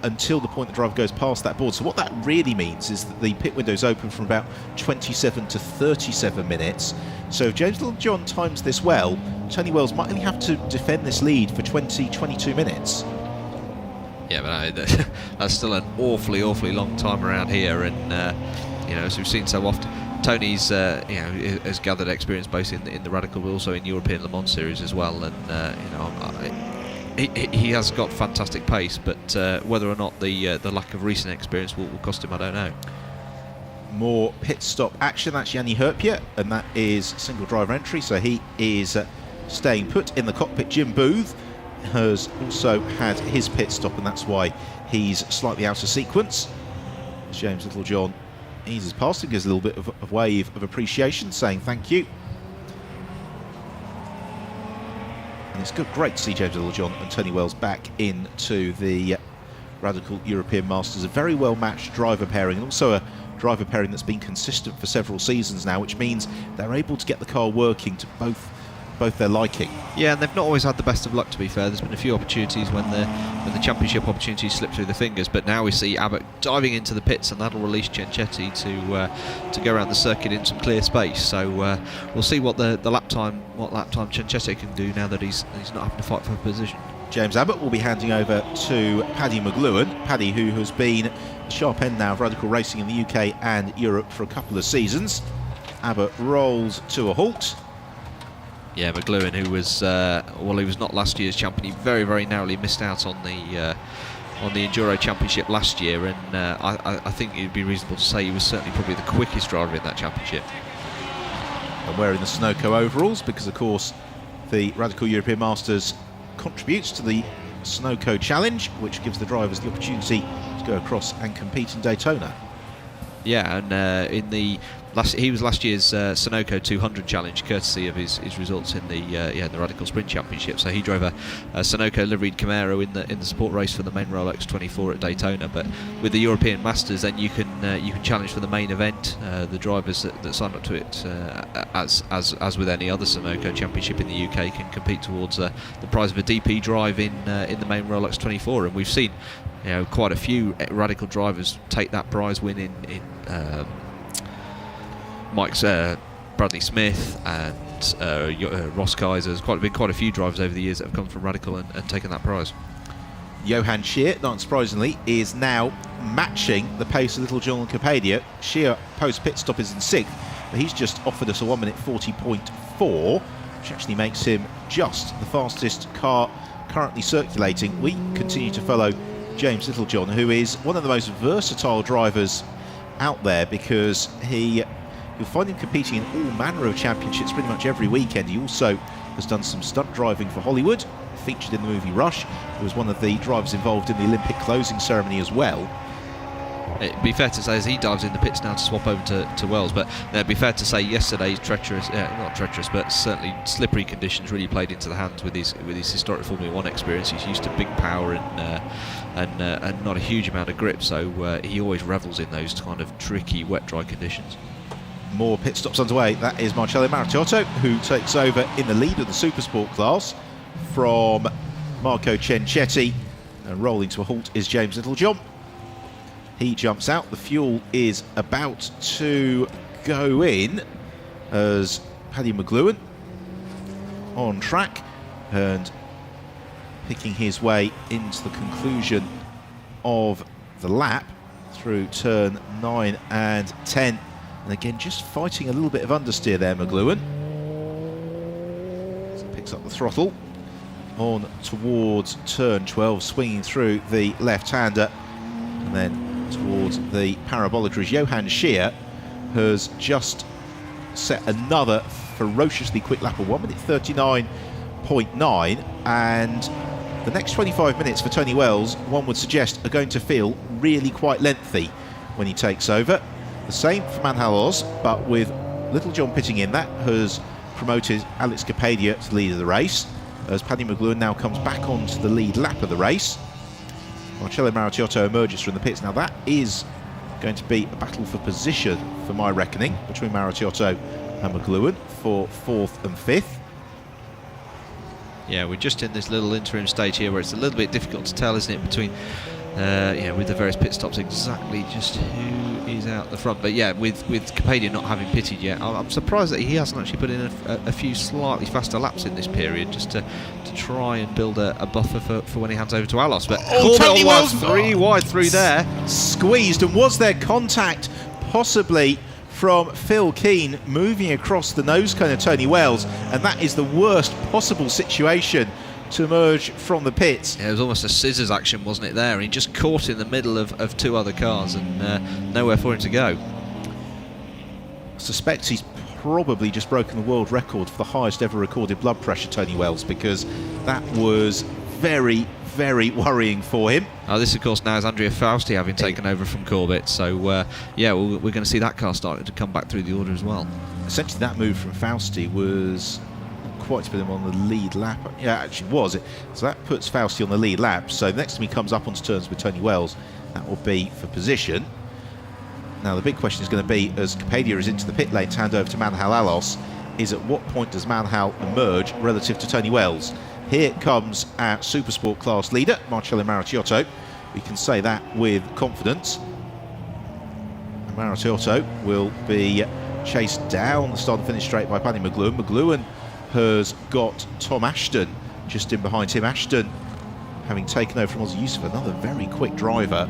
A: until the point the driver goes past that board. So what that really means is that the pit window is open from about 27 to 37 minutes. So if James Littlejohn times this well, Tony Wells might only have to defend this lead for 22 minutes.
B: Yeah, but that's still an awfully long time around here, and as we've seen so often, Tony's has gathered experience both in the Radical but also in European Le Mans series as well, and he has got fantastic pace, but whether or not the lack of recent experience will cost him, I don't know.
A: More pit stop action. That's Yanni Herpia, and that is single driver entry, so he is staying put in the cockpit. Jim Booth has also had his pit stop, and that's why he's slightly out of sequence. James Littlejohn eases past him, gives a little bit of a wave of appreciation, saying thank you. And it's great to see James Littlejohn and Tony Wells back into the Radical European Masters. A very well matched driver pairing, and also a driver pairing that's been consistent for several seasons now, which means they're able to get the car working to both their liking.
B: Yeah, and they've not always had the best of luck, to be fair. There's been a few opportunities when the championship opportunities slip through the fingers, but now we see Abbott diving into the pits, and that'll release Ciancetti to go around the circuit in some clear space. So we'll see what lap time Ciancetti can do now that he's not having to fight for a position.
A: James Abbott will be handing over to Paddy McLuhan. Paddy, who has been the sharp end now of Radical Racing in the UK and Europe for a couple of seasons. Abbott rolls to a halt.
B: Yeah, McLuhan, who was he was not last year's champion. He very narrowly missed out on the Enduro Championship last year, and I think it'd be reasonable to say he was certainly probably the quickest driver in that championship.
A: And wearing the Sunoco overalls, because of course the Radical European Masters contributes to the Sunoco Challenge, which gives the drivers the opportunity to go across and compete in Daytona. Yeah,
B: and he was last year's Sunoco 200 Challenge, courtesy of his results in the Radical Sprint Championship. So he drove a Sunoco liveried Camaro in the support race for the main Rolex 24 at Daytona. But with the European Masters, then you can challenge for the main event. The drivers that sign up to it, as with any other Sunoco Championship in the UK, can compete towards the prize of a DP drive in the main Rolex 24. And we've seen quite a few Radical drivers take that prize win in Mike's Bradley Smith and Ross Kaiser. There's quite a few drivers over the years that have come from Radical and taken that prize.
A: Johan Scheer, not surprisingly, is now matching the pace of Littlejohn and Capadia. Scheer post pit stop is in 6th, but he's just offered us a 1 minute 40.4, which actually makes him just the fastest car currently circulating. We continue to follow James Littlejohn, who is one of the most versatile drivers out there, because you'll find him competing in all manner of championships pretty much every weekend. He also has done some stunt driving for Hollywood, featured in the movie Rush. He was one of the drivers involved in the Olympic closing ceremony as well.
B: It'd be fair to say, as he dives in the pits now to swap over to Wells, but it'd be fair to say yesterday's not treacherous, but certainly slippery conditions really played into the hands with his historic Formula 1 experience. He's used to big power and not a huge amount of grip, so he always revels in those kind of tricky wet dry conditions.
A: More pit stops underway. That is Marcello Martiotto, who takes over in the lead of the Supersport class from Marco Cencetti. And rolling to a halt is James Littlejohn. He jumps out. The fuel is about to go in as Paddy McLuhan on track and picking his way into the conclusion of the lap through turn 9 and 10. And again, just fighting a little bit of understeer there, McLuhan. So picks up the throttle on towards turn 12, swinging through the left-hander, and then towards the parabolic ridge. Johan Scheer has just set another ferociously quick lap of 1 minute 39.9, and the next 25 minutes for Tony Wells, one would suggest, are going to feel really quite lengthy when he takes over. The same for Manhal Oz, but with Littlejohn pitting in, that has promoted Alex Capadia to the lead of the race, as Paddy McLuhan now comes back onto the lead lap of the race. Marcello Martiotto emerges from the pits. Now that is going to be a battle for position, for my reckoning, between Martiotto and McLuhan for 4th and 5th.
B: Yeah, we're just in this little interim stage here where it's a little bit difficult to tell, isn't it, between with the various pit stops exactly just who is out the front. But yeah, with Capadia not having pitted yet, I'm surprised that he hasn't actually put in a few slightly faster laps in this period, just to try and build a buffer for when he hands over to Alos. But
A: Tony Wells
B: 3 wide through there,
A: squeezed. And was there contact possibly from Phil Keane moving across the nose cone of Tony Wells? And that is the worst possible situation to emerge from the pits.
B: Yeah, it was almost a scissors action, wasn't it, there? He just caught in the middle of two other cars and nowhere for him to go.
A: I suspect he's probably just broken the world record for the highest ever recorded blood pressure, Tony Wells, because that was very, very worrying for him.
B: This, of course, now is Andrea Fausti having taken over from Corbett, so yeah, we're going to see that car starting to come back through the order as well.
A: Essentially, that move from Fausti was quite to put him on the lead lap. Yeah, actually was it. So that puts Fausti on the lead lap. So next time he comes up onto turns with Tony Wells, that will be for position. Now the big question is going to be, as Capadia is into the pit lane to hand over to Manhal Alos, is at what point does Manhal emerge relative to Tony Wells? Here comes our Supersport class leader, Marcello Martiotto. We can say that with confidence. And Martiotto will be chased down the start and finish straight by Paddy McLuhan. McLuhan has got Tom Ashton just in behind him. Ashton, having taken over from Ozzy Yusuf, another very quick driver.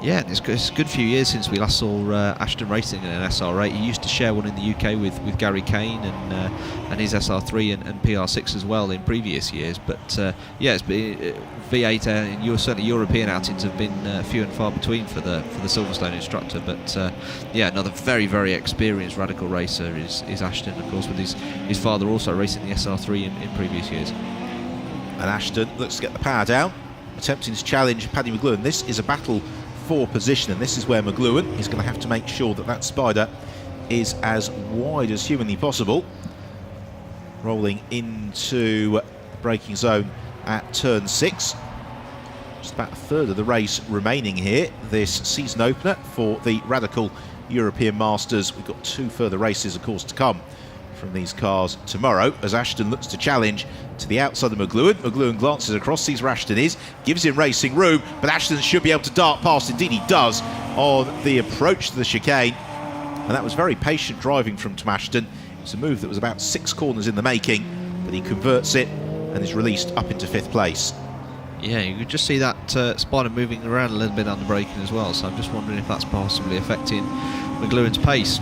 B: Yeah, it's a good few years since we last saw Ashton racing in an SR8. He used to share one in the UK with Gary Kane and his SR3 and PR6 as well in previous years. But yeah, it's been V8 and certainly European outings have been few and far between for the Silverstone instructor. But yeah, another very, very experienced radical racer is Ashton, of course, with his father also racing the SR3 in previous years.
A: And Ashton looks to get the power down, attempting to challenge Paddy McLuhan. This is a battle for position, and this is where McLuhan is going to have to make sure that spider is as wide as humanly possible. Rolling into the braking zone at turn 6. Just about a third of the race remaining here, this season opener for the Radical European Masters. We've got 2 further races, of course, to come from these cars tomorrow, as Ashton looks to challenge to the outside of McLuhan. McLuhan glances across, sees where Ashton is, gives him racing room, but Ashton should be able to dart past. Indeed he does on the approach to the chicane, and that was very patient driving from Tom Ashton. It's a move that was about 6 corners in the making, but he converts it and is released up into 5th place.
B: Yeah, you could just see that spider moving around a little bit on the braking as well, so I'm just wondering if that's possibly affecting McLuhan's pace.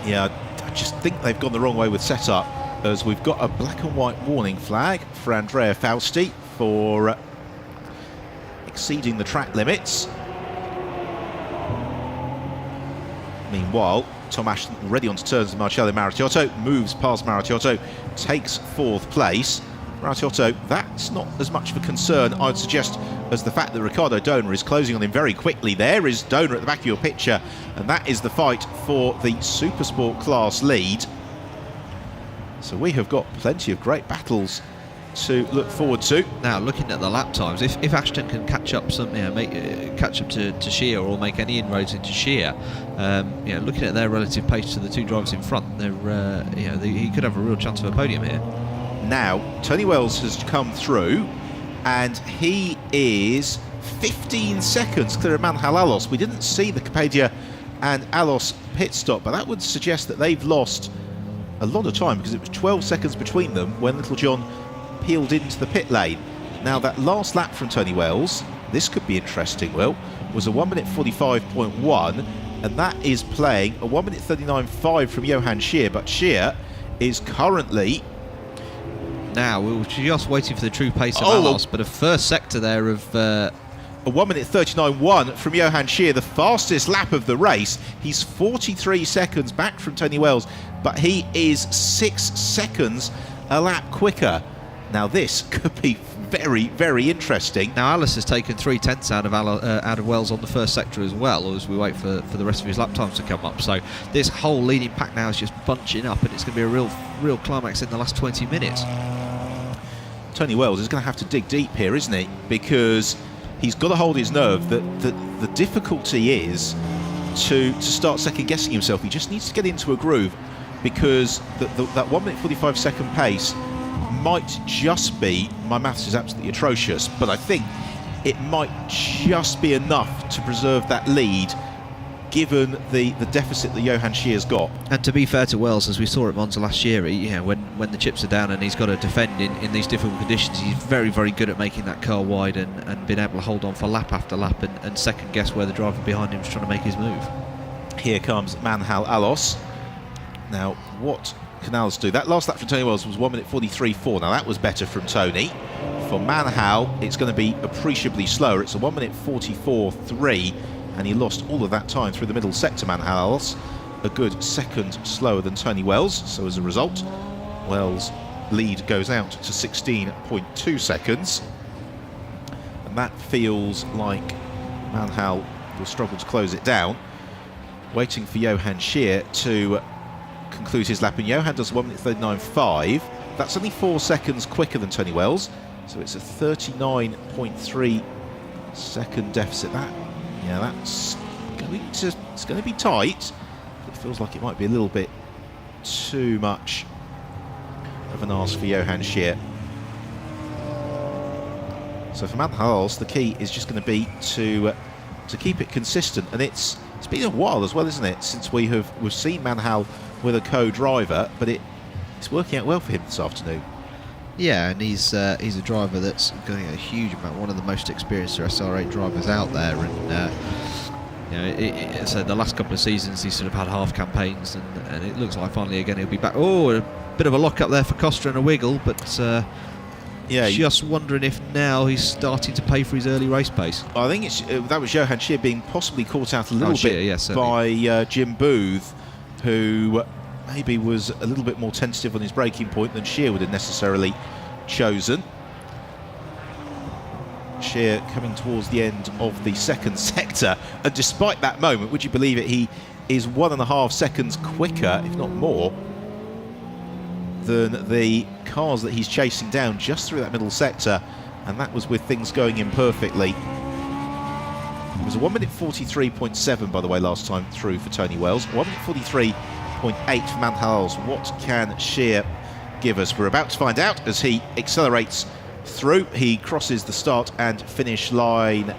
B: Yeah,
A: I just think they've gone the wrong way with setup, as we've got a black and white warning flag for Andrea Fausti for exceeding the track limits. Meanwhile, Tom Ashton already onto turns with Marcello Martiotto, moves past Martiotto, takes 4th place. Martiotto, that's not as much of a concern, I'd suggest, as the fact that Ricardo Donor is closing on him very quickly. There is Donor at the back of your picture, and that is the fight for the Supersport class lead. So we have got plenty of great battles to look forward to.
B: Now, looking at the lap times, if Ashton can catch up some, catch up to Shear or make any inroads into Shear, looking at their relative pace to the two drivers in front, he could have a real chance of a podium here.
A: Now, Tony Wells has come through, and he is 15 seconds clear of Manhal Alos. We didn't see the Capadia and Alos pit stop, but that would suggest that they've lost a lot of time, because it was 12 seconds between them when Little John peeled into the pit lane. Now, that last lap from Tony Wells, this could be interesting, Will, was a 1 minute 45.1, and that is playing a 1 minute 39.5 from Johan Shear, but Shear is currently...
B: Now, we were just waiting for the true pace of Alos, but a first sector there of...
A: a 1 minute 39.1 from Johan Shear, the fastest lap of the race. He's 43 seconds back from Tony Wells, but he is 6 seconds a lap quicker. Now, this could be very, very interesting.
B: Now, Alice has taken 3/10 out of Wells on the first sector as well, as we wait for the rest of his lap times to come up. So this whole leading pack now is just bunching up, and it's going to be a real climax in the last 20 minutes.
A: Tony Wells is going to have to dig deep here, isn't he? Because he's got to hold his nerve. The difficulty is to start second-guessing himself. He just needs to get into a groove, because that 1 minute 45 second pace might just be, my maths is absolutely atrocious, but I think it might just be enough to preserve that lead, given the deficit that Johan Shear's got.
B: And to be fair to Wells, as we saw at Monza last year, when the chips are down and he's got to defend in these difficult conditions, he's very, very good at making that car wide and being able to hold on for lap after lap and second guess where the driver behind him is trying to make his move.
A: Here comes Manhal Alos. Now, what can Alos do? That last lap from Tony Wells was 1 minute 43.4. Now, that was better from Tony. For Manhal, it's going to be appreciably slower. It's a 1 minute 44.3, and he lost all of that time through the middle sector, Manhal Alos. A good second slower than Tony Wells. So as a result, Wells' lead goes out to 16.2 seconds. And that feels like Manhal will struggle to close it down. Waiting for Johan Shear to conclude his lap, and Johan does 1 minute 39.5. That's only 4 seconds quicker than Tony Wells, so it's a 39.3 second deficit. That's going to be tight. It feels like it might be a little bit too much of an ask for Johan Shear. So for Manhal Alos, the key is just going to be to keep it consistent, and it's been a while as well, isn't it, since we've seen Manhal with a co-driver, but it's working out well for him this afternoon. Yeah,
B: and he's a driver that's going a huge amount, one of the most experienced SR8 drivers out there, and so the last couple of seasons he's sort of had half campaigns, and it looks like finally again he'll be back. Oh, a bit of a lock up there for Costa and a wiggle, but just wondering if now he's starting to pay for his early race pace.
A: I think that was Johan Shear being possibly caught out a little bit by Jim Booth, who maybe was a little bit more tentative on his braking point than Shear would have necessarily chosen. Shear coming towards the end of the second sector, and despite that moment, would you believe it, he is 1.5 seconds quicker, if not more, than the cars that he's chasing down just through that middle sector, and that was with things going imperfectly. It was a 1 minute 43.7, by the way, last time through for Tony Wells. 1 minute 43.8 for Manhal Alos. What can Shear give us? We're about to find out as he accelerates through. He crosses the start and finish line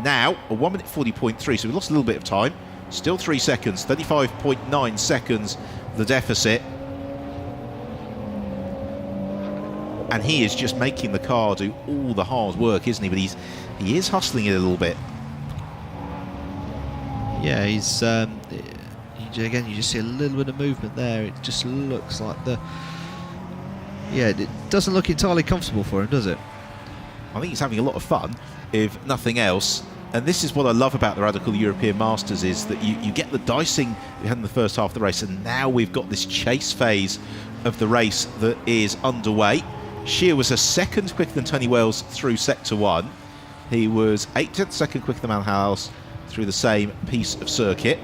A: now. A 1 minute 40.3, so we lost a little bit of time. Still 3 seconds, 35.9 seconds the deficit. And he is just making the car do all the hard work, isn't he? But he is hustling it a little bit.
B: Yeah, he's again, you just see a little bit of movement there. It just looks like it doesn't look entirely comfortable for him, does it?
A: I think he's having a lot of fun, if nothing else. And this is what I love about the Radical European Masters, is that you get the dicing we had in the first half of the race, and now we've got this chase phase of the race that is underway. Shear was a second quicker than Tony Wells through Sector 1. He was 0.8 seconds quicker than Manhal Alos through the same piece of circuit.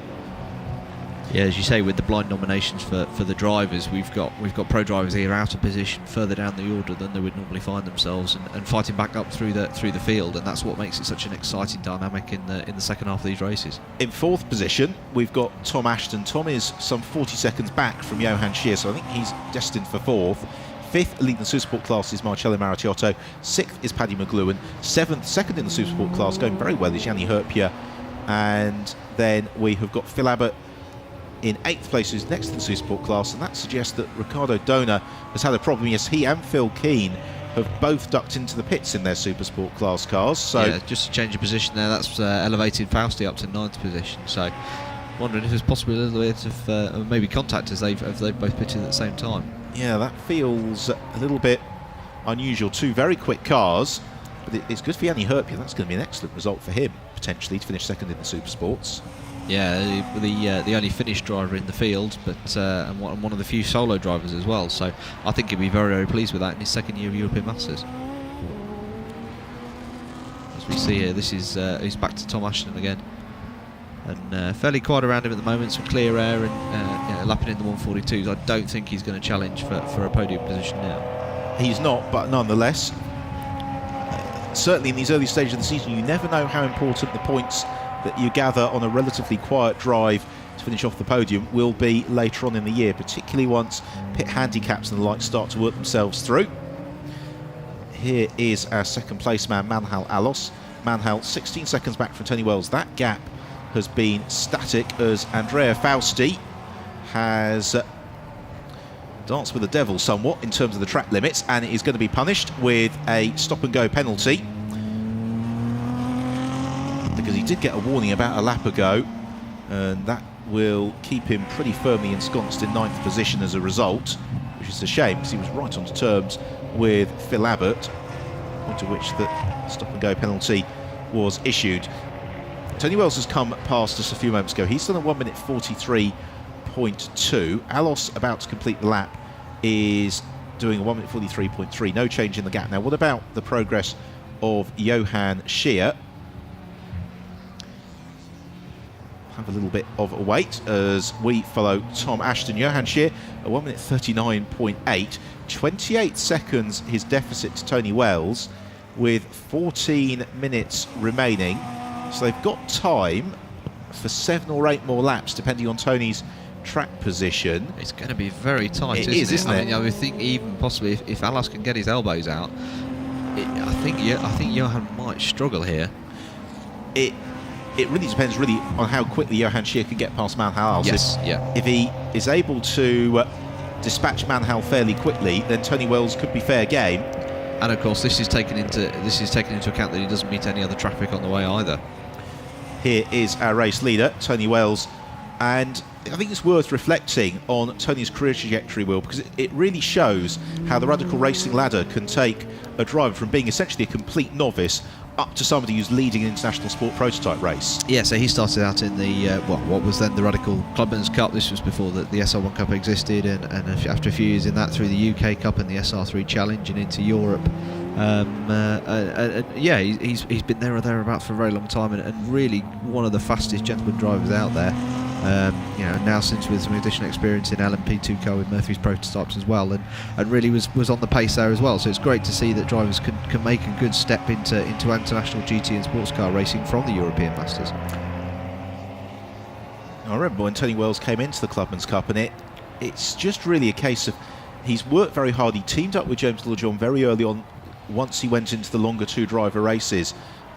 B: Yeah, as you say, with the blind nominations for the drivers, we've got pro drivers here out of position further down the order than they would normally find themselves, and fighting back up through the field, and that's what makes it such an exciting dynamic in the second half of these races.
A: In fourth position, we've got Tom Ashton. Tom is some 40 seconds back from Johan Scheer, so I think he's destined for fourth. Fifth, leading the Supersport class, is Marcello Marattiotto. Sixth is Paddy McLuhan. Seventh, second in the Supersport class, going very well, is Yanni Herpia. And then we have got Phil Abbott in 8th place, who's next to the Supersport class, and that suggests that Ricardo Dona has had a problem. Yes, he and Phil Keane have both ducked into the pits in their Supersport class cars. So
B: yeah, just a change of position there, that's elevated Fausti up to 9th position. So wondering if there's possibly a little bit of maybe contact as they've both pitted at the same time.
A: Yeah, that feels a little bit unusual. Two very quick cars, but it's good for Yanni Herpia. That's going to be an excellent result for him, potentially, to finish second in the Supersports.
B: Yeah, the only Finnish driver in the field, but and one of the few solo drivers as well. So I think he'll be very, very pleased with that in his second year of European Masters. As we see here, this is he's back to Tom Ashton again, and fairly quiet around him at the moment. Some clear air and lapping in the 142s. I don't think he's going to challenge for a podium position now.
A: He's not, but nonetheless, certainly in these early stages of the season, you never know how important the points that you gather on a relatively quiet drive to finish off the podium will be later on in the year, particularly once pit handicaps and the like start to work themselves through. Here is our second place man, Manhal Alos. Manhal 16 seconds back from Tony Wells. That gap has been static as Andrea Fausti has danced with the devil somewhat in terms of the track limits, and is going to be punished with a stop and go penalty, because he did get a warning about a lap ago, and that will keep him pretty firmly ensconced in 9th position as a result, which is a shame because he was right on terms with Phil Abbott, point to which the stop and go penalty was issued. Tony Wells has come past us a few moments ago. He's done a 1 minute 43.2. Alos, about to complete the lap, is doing a 1 minute 43.3. No change in the gap. Now, what about the progress of Johan Scheer? Have a little bit of a wait as we follow Tom Ashton. Johan Scheer, a 1 minute 39.8, 28 seconds his deficit to Tony Wells, with 14 minutes remaining. So they've got time for 7 or 8 more laps, depending on Tony's track position.
B: It's going to be very tight,
A: isn't it?
B: I mean, I would think even possibly if Alas can get his elbows out, I think Johan might struggle here.
A: It really depends on how quickly Johan Scheer can get past Manhal.
B: Yes,
A: If he is able to dispatch Manhal fairly quickly, then Tony Wells could be fair game.
B: And of course, this is taken into account that he doesn't meet any other traffic on the way either.
A: Here is our race leader, Tony Wells, and I think it's worth reflecting on Tony's career trajectory, Will, because it really shows how the Radical Racing ladder can take a driver from being essentially a complete novice up to somebody who's leading an international sport prototype race.
B: Yeah, so he started out in the what was then the Radical Clubman's Cup. This was before the SR1 Cup existed, and after a few years in that, through the UK Cup and the SR3 Challenge and into Europe. Yeah, he's been there or thereabouts for a very long time, and really one of the fastest gentleman drivers out there. Now since with some additional experience in LMP2 car with Murphy's prototypes as well, and really was on the pace there as well. So it's great to see that drivers can make a good step into international GT and sports car racing from the European Masters.
A: I remember when Tony Wells came into the Clubman's Cup, and it's just really a case of he's worked very hard. He teamed up with James Littlejohn very early on, once he went into the longer 2-driver races,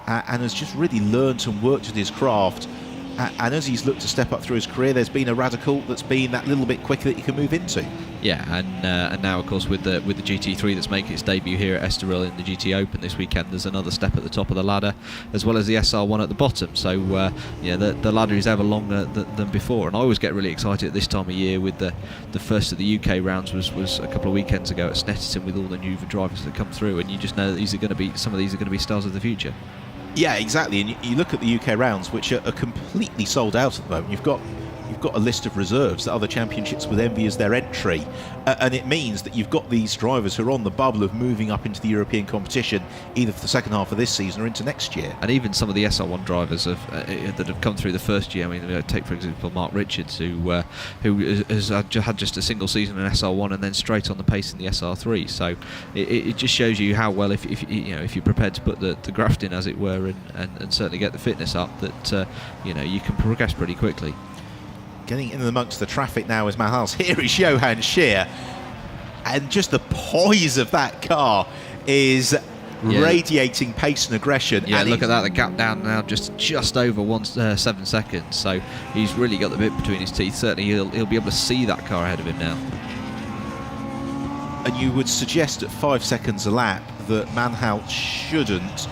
A: and has just really learned and worked at his craft. And as he's looked to step up through his career, there's been a Radical that's been that little bit quicker that he can move into. Yeah,
B: and now of course with the GT3 that's making its debut here at Estoril in the GT Open this weekend, there's another step at the top of the ladder, as well as the SR1 at the bottom. So the ladder is ever longer than before. And I always get really excited at this time of year with the first of the UK rounds was a couple of weekends ago at Snetterton, with all the new drivers that come through, and you just know that some of these are going to be stars of the future.
A: Yeah, exactly. And you look at the UK rounds, which are completely sold out at the moment. You've got you've got a list of reserves that other championships would envy as their entry, and it means that you've got these drivers who are on the bubble of moving up into the European competition, either for the second half of this season or into next year.
B: And even some of the SR1 drivers that have come through the first year. I mean, take for example Mark Richards, who has had just a single season in SR1 and then straight on the pace in the SR3. So it just shows you how well, if you're prepared to put the graft in, as it were, and certainly get the fitness up, that you can progress pretty quickly.
A: Getting in amongst the traffic now is Mahal's. Here is Johan Scheer, and just the poise of that car is radiating pace and aggression.
B: Yeah,
A: and
B: look at that, the gap down now just over 7 seconds, so he's really got the bit between his teeth. Certainly he'll be able to see that car ahead of him now.
A: And you would suggest at 5 seconds a lap that Manhal shouldn't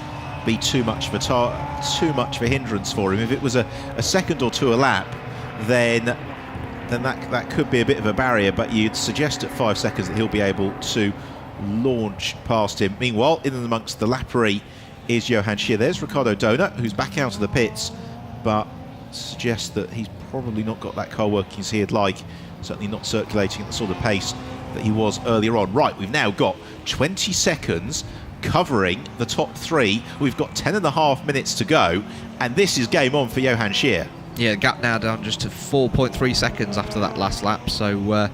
A: be too much of a hindrance for him. If it was a second or two a lap, then that could be a bit of a barrier, but you'd suggest at 5 seconds that he'll be able to launch past him. Meanwhile, in and amongst the lappery is Johan Scheer. There's Ricardo Donut, who's back out of the pits, but suggests that he's probably not got that car working as he'd like, certainly not circulating at the sort of pace that he was earlier on. Right, we've now got 20 seconds covering the top three. We've got 10.5 minutes to go, and this is game on for Johan Scheer.
B: Yeah, gap now down just to 4.3 seconds after that last lap. So,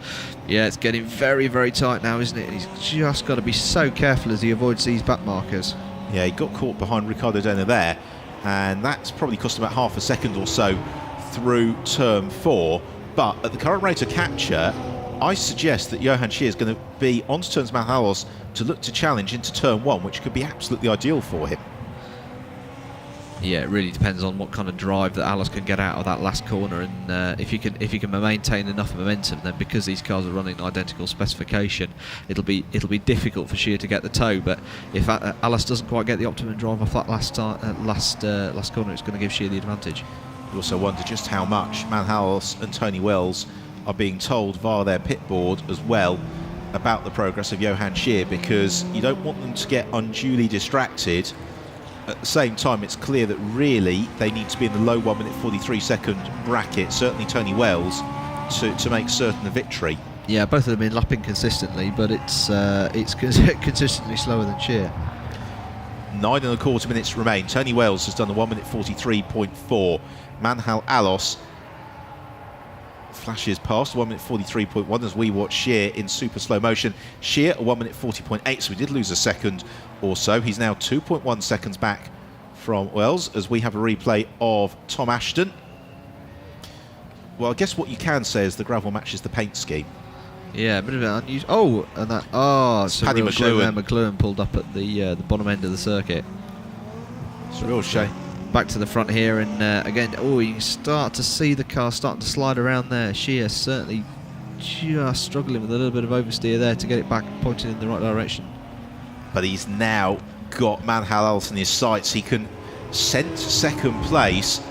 B: it's getting very, very tight now, isn't it? He's just got to be so careful as he avoids these back markers.
A: Yeah, he got caught behind Ricardo Donut there, and that's probably cost him about half a second or so through turn 4. But at the current rate of capture, I suggest that Johan Scheer is going to be onto turns Manhalos to look to challenge into turn 1, which could be absolutely ideal for him.
B: Yeah, it really depends on what kind of drive that Alice can get out of that last corner, and if you can maintain enough momentum, then because these cars are running identical specification, it'll be difficult for Scheer to get the toe. But if Alice doesn't quite get the optimum drive off that last corner, it's going to give Scheer the advantage.
A: You also wonder just how much Manhalos and Tony Wells are being told via their pit board as well about the progress of Johan Scheer, because you don't want them to get unduly distracted. At the same time, it's clear that really they need to be in the low 1 minute 43 second bracket, certainly Tony Wells, to make certain a victory.
B: Yeah, both of them in lapping consistently, but it's consistently slower than Scheer.
A: 9.25 minutes remain. Tony Wells has done a 1 minute 43.4. Manhal Alos flashes past 1 minute 43.1 as we watch Scheer in super slow motion. Scheer a 1 minute 40.8, so we did lose a second or so. He's now 2.1 seconds back from Wells as we have a replay of Tom Ashton. Well, I guess what you can say is the gravel matches the paint scheme.
B: Yeah, a bit of an unusual. So
A: Paddy McLuhan.
B: McLuhan pulled up at the bottom end of the circuit.
A: It's a real shame.
B: Back to the front here, and again, you can start to see the car starting to slide around there. Scheer certainly just struggling with a little bit of oversteer there to get it back pointing in the right direction.
A: But he's now got Manhal in his sights. He can scent second place,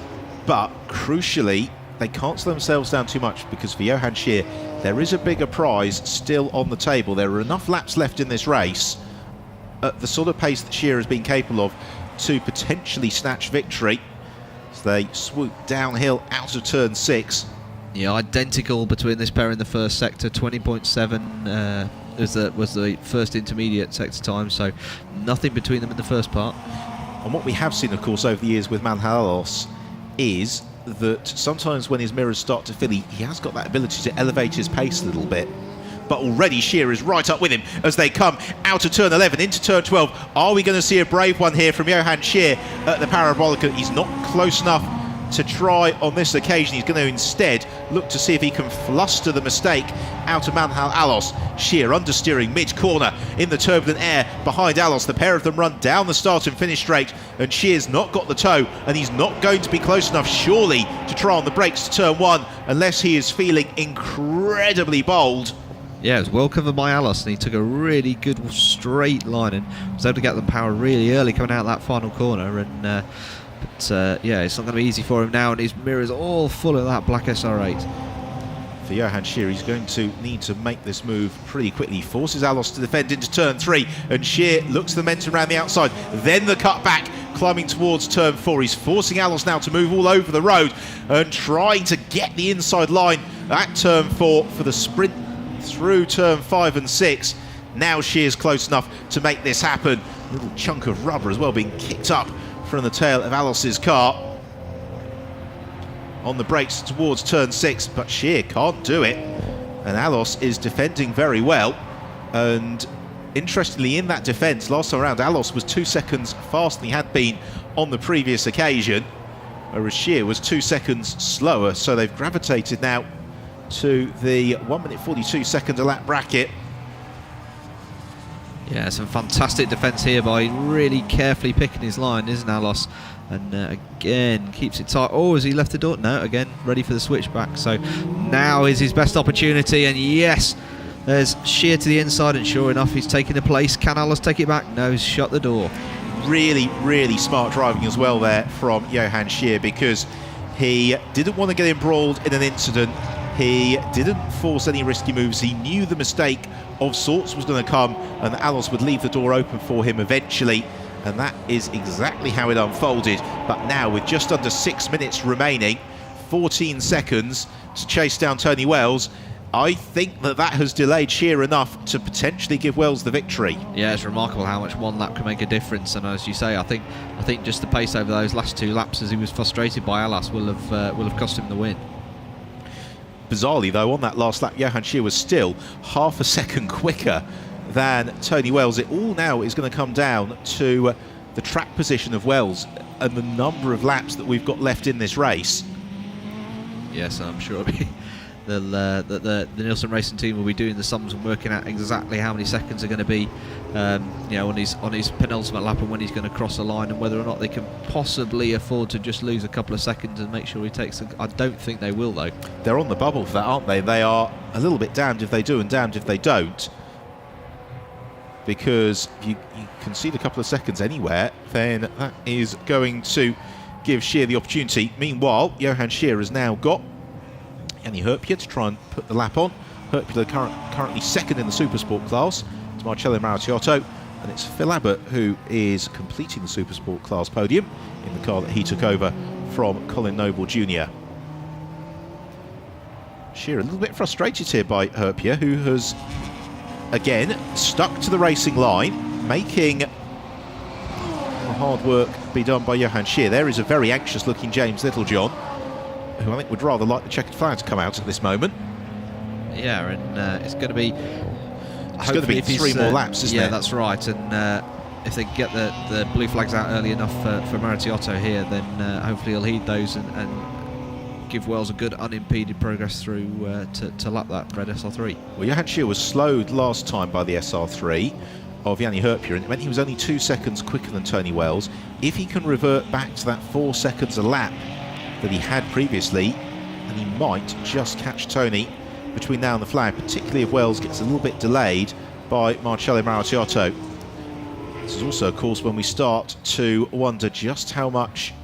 A: but crucially, they can't slow themselves down too much, because for Johan Scheer, there is a bigger prize still on the table. There are enough laps left in this race at the sort of pace that Scheer has been capable of to potentially snatch victory as they swoop downhill out of turn 6.
B: Yeah, identical between this pair in the first sector. 20.7 was the first intermediate sector time, so nothing between them in the first part.
A: And what we have seen, of course, over the years with Manhalos is that sometimes when his mirrors start to fill, he has got that ability to elevate his pace a little bit. But already Scheer is right up with him as they come out of turn 11 into turn 12. Are we going to see a brave one here from Johan Scheer at the Parabolica? He's not close enough to try on this occasion. He's going to instead look to see if he can fluster the mistake out of Manhal Alos. Scheer understeering mid-corner in the turbulent air behind Alos. The pair of them run down the start and finish straight, and Scheer's not got the toe, and he's not going to be close enough, surely, to try on the brakes to turn 1 unless he is feeling incredibly bold.
B: Yeah, it was well covered by Alos, and he took a really good straight line and was able to get the power really early coming out of that final corner. And but it's not going to be easy for him now, and his mirror's all full of that black SR8.
A: For Johan Scheer, he's going to need to make this move pretty quickly. Forces Alos to defend into turn 3, and Scheer looks the momentum around the outside. Then the cut back, climbing towards turn 4. He's forcing Alos now to move all over the road and trying to get the inside line at turn 4 for the sprint through turn 5 and 6. Now Shear's close enough to make this happen. A little chunk of rubber as well being kicked up from the tail of Alos's car. On the brakes towards turn 6, but Shear can't do it. And Alos is defending very well. And interestingly, in that defence, last time around, Alos was 2 seconds faster than he had been on the previous occasion, whereas Shear was 2 seconds slower. So they've gravitated now to the 1 minute 42 second a lap bracket.
B: Yeah, some fantastic defence here by really carefully picking his line, isn't Alos? And again, keeps it tight. Oh, has he left the door? No, again, ready for the switchback. So now is his best opportunity. And yes, there's Shear to the inside. And sure enough, he's taking the place. Can Alos take it back? No, he's shut the door.
A: Really, really smart driving as well there from Johan Shear, because he didn't want to get embroiled in an incident. He didn't force any risky moves. He knew the mistake of sorts was going to come and Alos would leave the door open for him eventually, and that is exactly how it unfolded. But now, with just under 6 minutes remaining, 14 seconds to chase down Tony Wells, I think that has delayed Shear enough to potentially give Wells the victory.
B: Yeah, it's remarkable how much one lap can make a difference, and as you say, I think just the pace over those last 2 laps, as he was frustrated by Alos, will have cost him the win.
A: Bizarrely though, on that last lap, Johan Shear was still half a second quicker than Tony Wells. It all now is going to come down to the track position of Wells and the number of laps that we've got left in this race.
B: Yes, I'm sure the Nielsen Racing team will be doing the sums and working out exactly how many seconds are going to be, on his penultimate lap, and when he's going to cross the line, and whether or not they can possibly afford to just lose a couple of seconds and make sure he takes. I don't think they will, though.
A: They're on the bubble for that, aren't they? They are a little bit damned if they do and damned if they don't, because you concede a couple of seconds anywhere, then that is going to give Shear the opportunity. Meanwhile, Johan Shear has now got Yanni Herpia to try and put the lap on. Herpia currently second in the Supersport class to Marcello Martiotto, and it's Phil Abbott who is completing the Supersport class podium in the car that he took over from Colin Noble Jr. Shear a little bit frustrated here by Herpia, who has again stuck to the racing line, making the hard work be done by Johan Shear. There is a very anxious looking James Littlejohn, who I think would rather like the checkered flag to come out at this moment.
B: Yeah, and it's going to be...
A: It's going to be 3 more laps, isn't it?
B: Yeah, that's right. And if they get the blue flags out early enough for Martiotto here, then hopefully he'll heed those and give Wells a good unimpeded progress through to lap that red SR3.
A: Well, Johan Shear was slowed last time by the SR3 of Yanni Herpia, and it meant he was only 2 seconds quicker than Tony Wells. If he can revert back to that 4 seconds a lap that he had previously, and he might just catch Tony between now and the flag, particularly if Wells gets a little bit delayed by Marcello Martiotto. This is also, of course, when we start to wonder just how much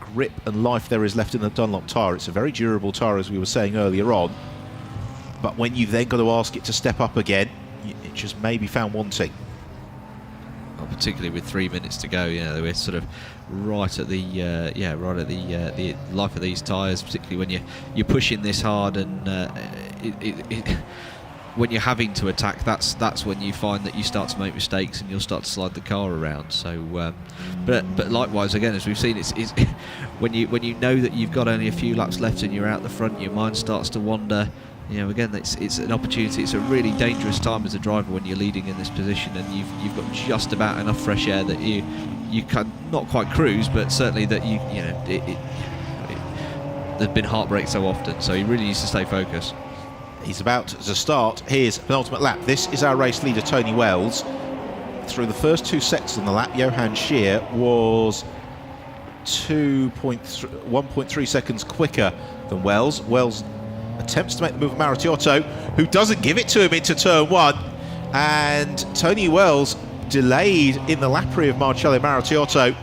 A: grip and life there is left in the Dunlop tyre. It's a very durable tyre, as we were saying earlier on, but when you've then got to ask it to step up again, it just may be found wanting.
B: Well, particularly with 3 minutes to go, we're sort of right at the life of these tyres, particularly when you're pushing this hard, and when you're having to attack, that's when you find that you start to make mistakes and you'll start to slide the car around. So, but likewise, again, as we've seen, it's when you know that you've got only a few laps left and you're out the front, your mind starts to wander. Again, it's an opportunity. It's a really dangerous time as a driver when you're leading in this position, and you've got just about enough fresh air that you can not quite cruise, but certainly that there's been heartbreak so often. So he really needs to stay focused.
A: He's about to start his penultimate lap. This is our race leader, Tony Wells. Through the first 2 seconds on the lap, Johan Shear was 1.3 seconds quicker than Wells. Wells attempts to make the move of Martiotto, who doesn't give it to him into turn 1, and Tony Wells delayed in the lappery of Marcello Martiotto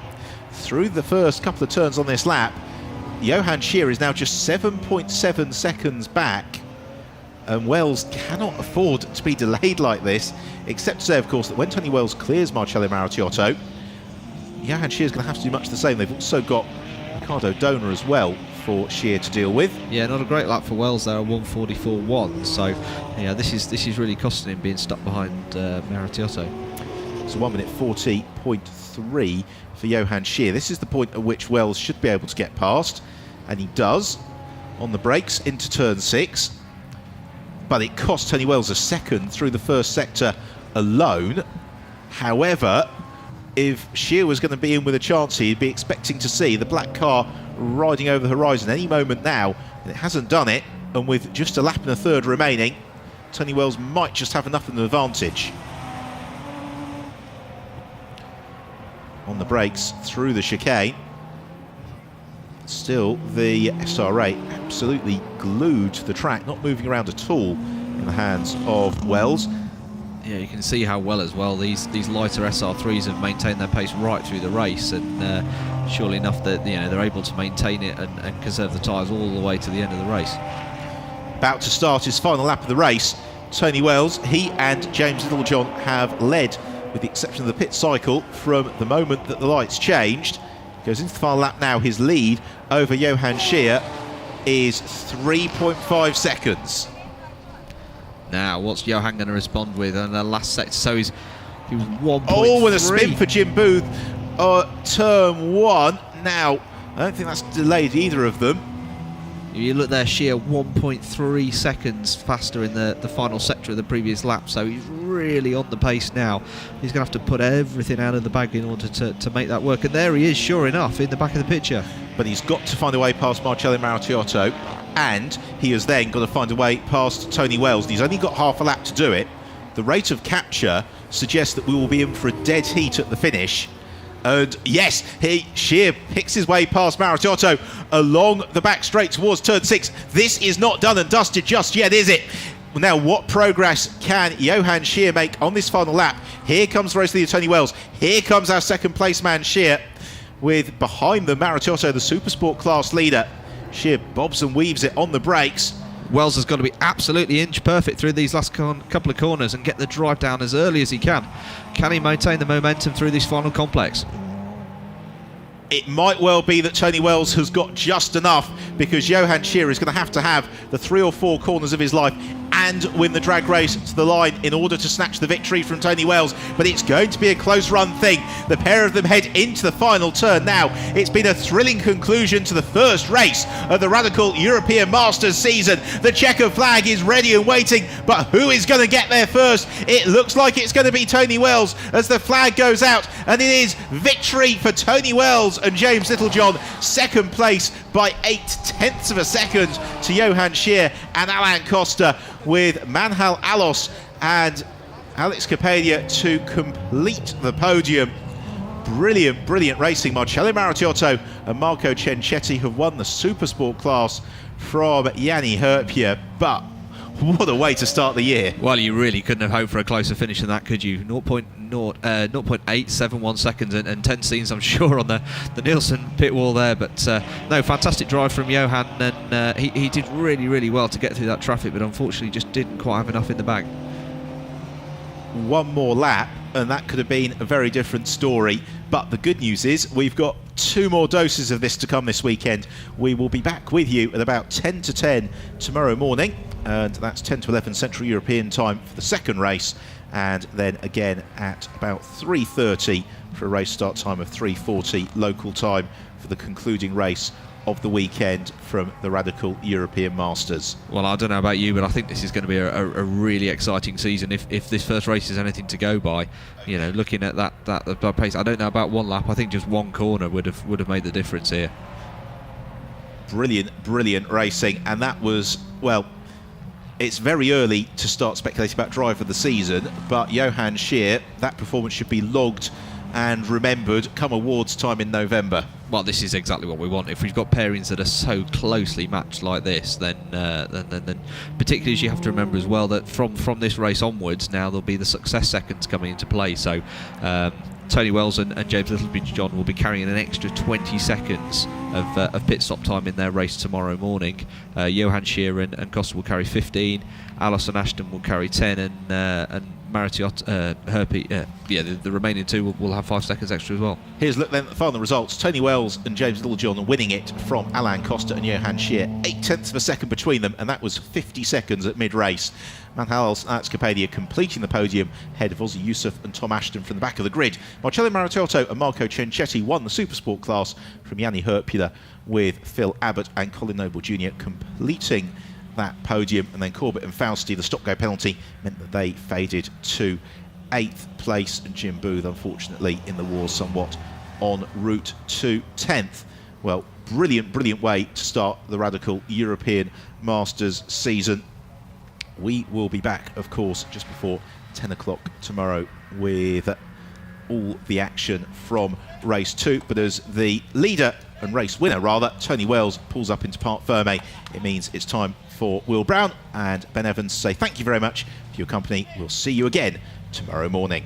A: through the first couple of turns on this lap. Johan Shear is now just 7.7 seconds back, and Wells cannot afford to be delayed like this, except to say, of course, that when Tony Wells clears Marcello Martiotto, Johan Scheer's going to have to do much the same. They've also got Ricardo Donor as well for Scheer to deal with.
B: Yeah, not a great lap for Wells there, 1:44.1. So, yeah, this is really costing him being stuck behind Maritiotto.
A: It's 1 minute 40.3 for Johan Scheer. This is the point at which Wells should be able to get past, and he does on the brakes into turn 6. But it cost Tony Wells a second through the first sector alone. However, if Scheer was going to be in with a chance, he'd be expecting to see the black car riding over the horizon any moment now, and it hasn't done it. And with just a lap and a third remaining, Tony Wells might just have enough of an advantage. On the brakes through the chicane. Still, the SRA absolutely glued to the track, not moving around at all in the hands of Wells.
B: Yeah, you can see how well as well these lighter SR3s have maintained their pace right through the race, and surely enough that they're able to maintain it and conserve the tyres all the way to the end of the race.
A: About to start his final lap of the race, Tony Wells, he and James Littlejohn have led, with the exception of the pit cycle, from the moment that the lights changed. Goes into the final lap now. His lead over Johan Scheer is 3.5 seconds.
B: Now, what's Johan going to respond with in the last sector? So he was 1.3.
A: Oh, with a spin for Jim Booth. Turn 1. Now, I don't think that's delayed either of them.
B: You look there, Scheer 1.3 seconds faster in the final sector of the previous lap, so he's really on the pace now. He's going to have to put everything out of the bag in order to make that work, and there he is, sure enough, in the back of the picture. But
A: he's got to find a way past Marcello Maritiotto, and he has then got to find a way past Tony Wells, and he's only got half a lap to do it. The rate of capture suggests that we will be in for a dead heat at the finish. And yes, Scheer picks his way past Maritiotto along the back straight towards turn 6. This is not done and dusted just yet, is it? Now, what progress can Johan Scheer make on this final lap? Here comes the race leader, Tony Wells. Here comes our second place man, Scheer, with behind the Maritiotto, the Supersport class leader. Scheer bobs and weaves it on the brakes.
B: Wells has got to be absolutely inch perfect through these last couple of corners and get the drive down as early as he can. Can he maintain the momentum through this final complex?
A: It might well be that Tony Wells has got just enough, because Johan Scheer is going to have the 3 or 4 corners of his life and win the drag race to the line in order to snatch the victory from Tony Wells. But it's going to be a close run thing. The pair of them head into the final turn now. It's been a thrilling conclusion to the first race of the Radical European Masters season. The checker flag is ready and waiting, but who is going to get there first? It looks like it's going to be Tony Wells as the flag goes out, and it is victory for Tony Wells and James Littlejohn. Second place by 0.8 of a second to Johan Scheer and Alain Costa, with Manhal Alos and Alex Capadia to complete the podium. Brilliant, brilliant racing. Marcello Maritiotto and Marco Cencetti have won the Supersport class from Yanni Herpia, but what a way to start the year.
B: Well, you really couldn't have hoped for a closer finish than that, could you? 0.871 seconds and 10 scenes, I'm sure, on the Nielsen pit wall there. But no, fantastic drive from Johan, and he did really, really well to get through that traffic, but unfortunately just didn't quite have enough in the bag.
A: One more lap, and that could have been a very different story. But the good news is we've got 2 more doses of this to come this weekend. We will be back with you at about 10 to 10 tomorrow morning, and that's 10 to 11 Central European time for the second race, and then again at about 3:30 for a race start time of 3:40 local time for the concluding race of the weekend from the Radical European Masters.
B: Well, I don't know about you, but I think this is going to be a really exciting season if this first race is anything to go by. You know, looking at that pace, I don't know about one lap. I think just one corner would have made the difference here.
A: Brilliant racing, and that was, well, it's very early to start speculating about driver of the season, but Johan Scheer, that performance should be logged and remembered come awards time in November.
B: Well, this is exactly what we want. If we've got pairings that are so closely matched like this, then particularly as you have to remember as well that from this race onwards, now there'll be the success seconds coming into play. So Tony Wells and James Littlejohn will be carrying an extra 20 seconds of pit stop time in their race tomorrow morning. Johan Scheer and Costa will carry 15. Alos and Ashton will carry 10, and the remaining two will have 5 seconds extra as well.
A: Here's a look then at the final results. Tony Wells and James Littlejohn winning it from Alain Costa and Johan Scheer. 0.8 of a second between them, and that was 50 seconds at mid-race. Manhals Atscapadia completing the podium ahead of Ozzy Youssef and Tom Ashton from the back of the grid. Marcello Maritotto and Marco Cencetti won the Supersport class from Yanni Herpula, with Phil Abbott and Colin Noble Jr. completing that podium, and then Corbett and Fausti, the stop-go penalty meant that they faded to 8th place, and Jim Booth unfortunately in the wars somewhat en route to 10th. Well, brilliant way to start the Radical European Masters season. We will be back, of course, just before 10 o'clock tomorrow with all the action from race 2. But as the leader and race winner rather, Tony Wells pulls up into Parc Ferme, it means it's time for Will Brown and Ben Evans to say thank you very much for your company. We'll see you again tomorrow morning.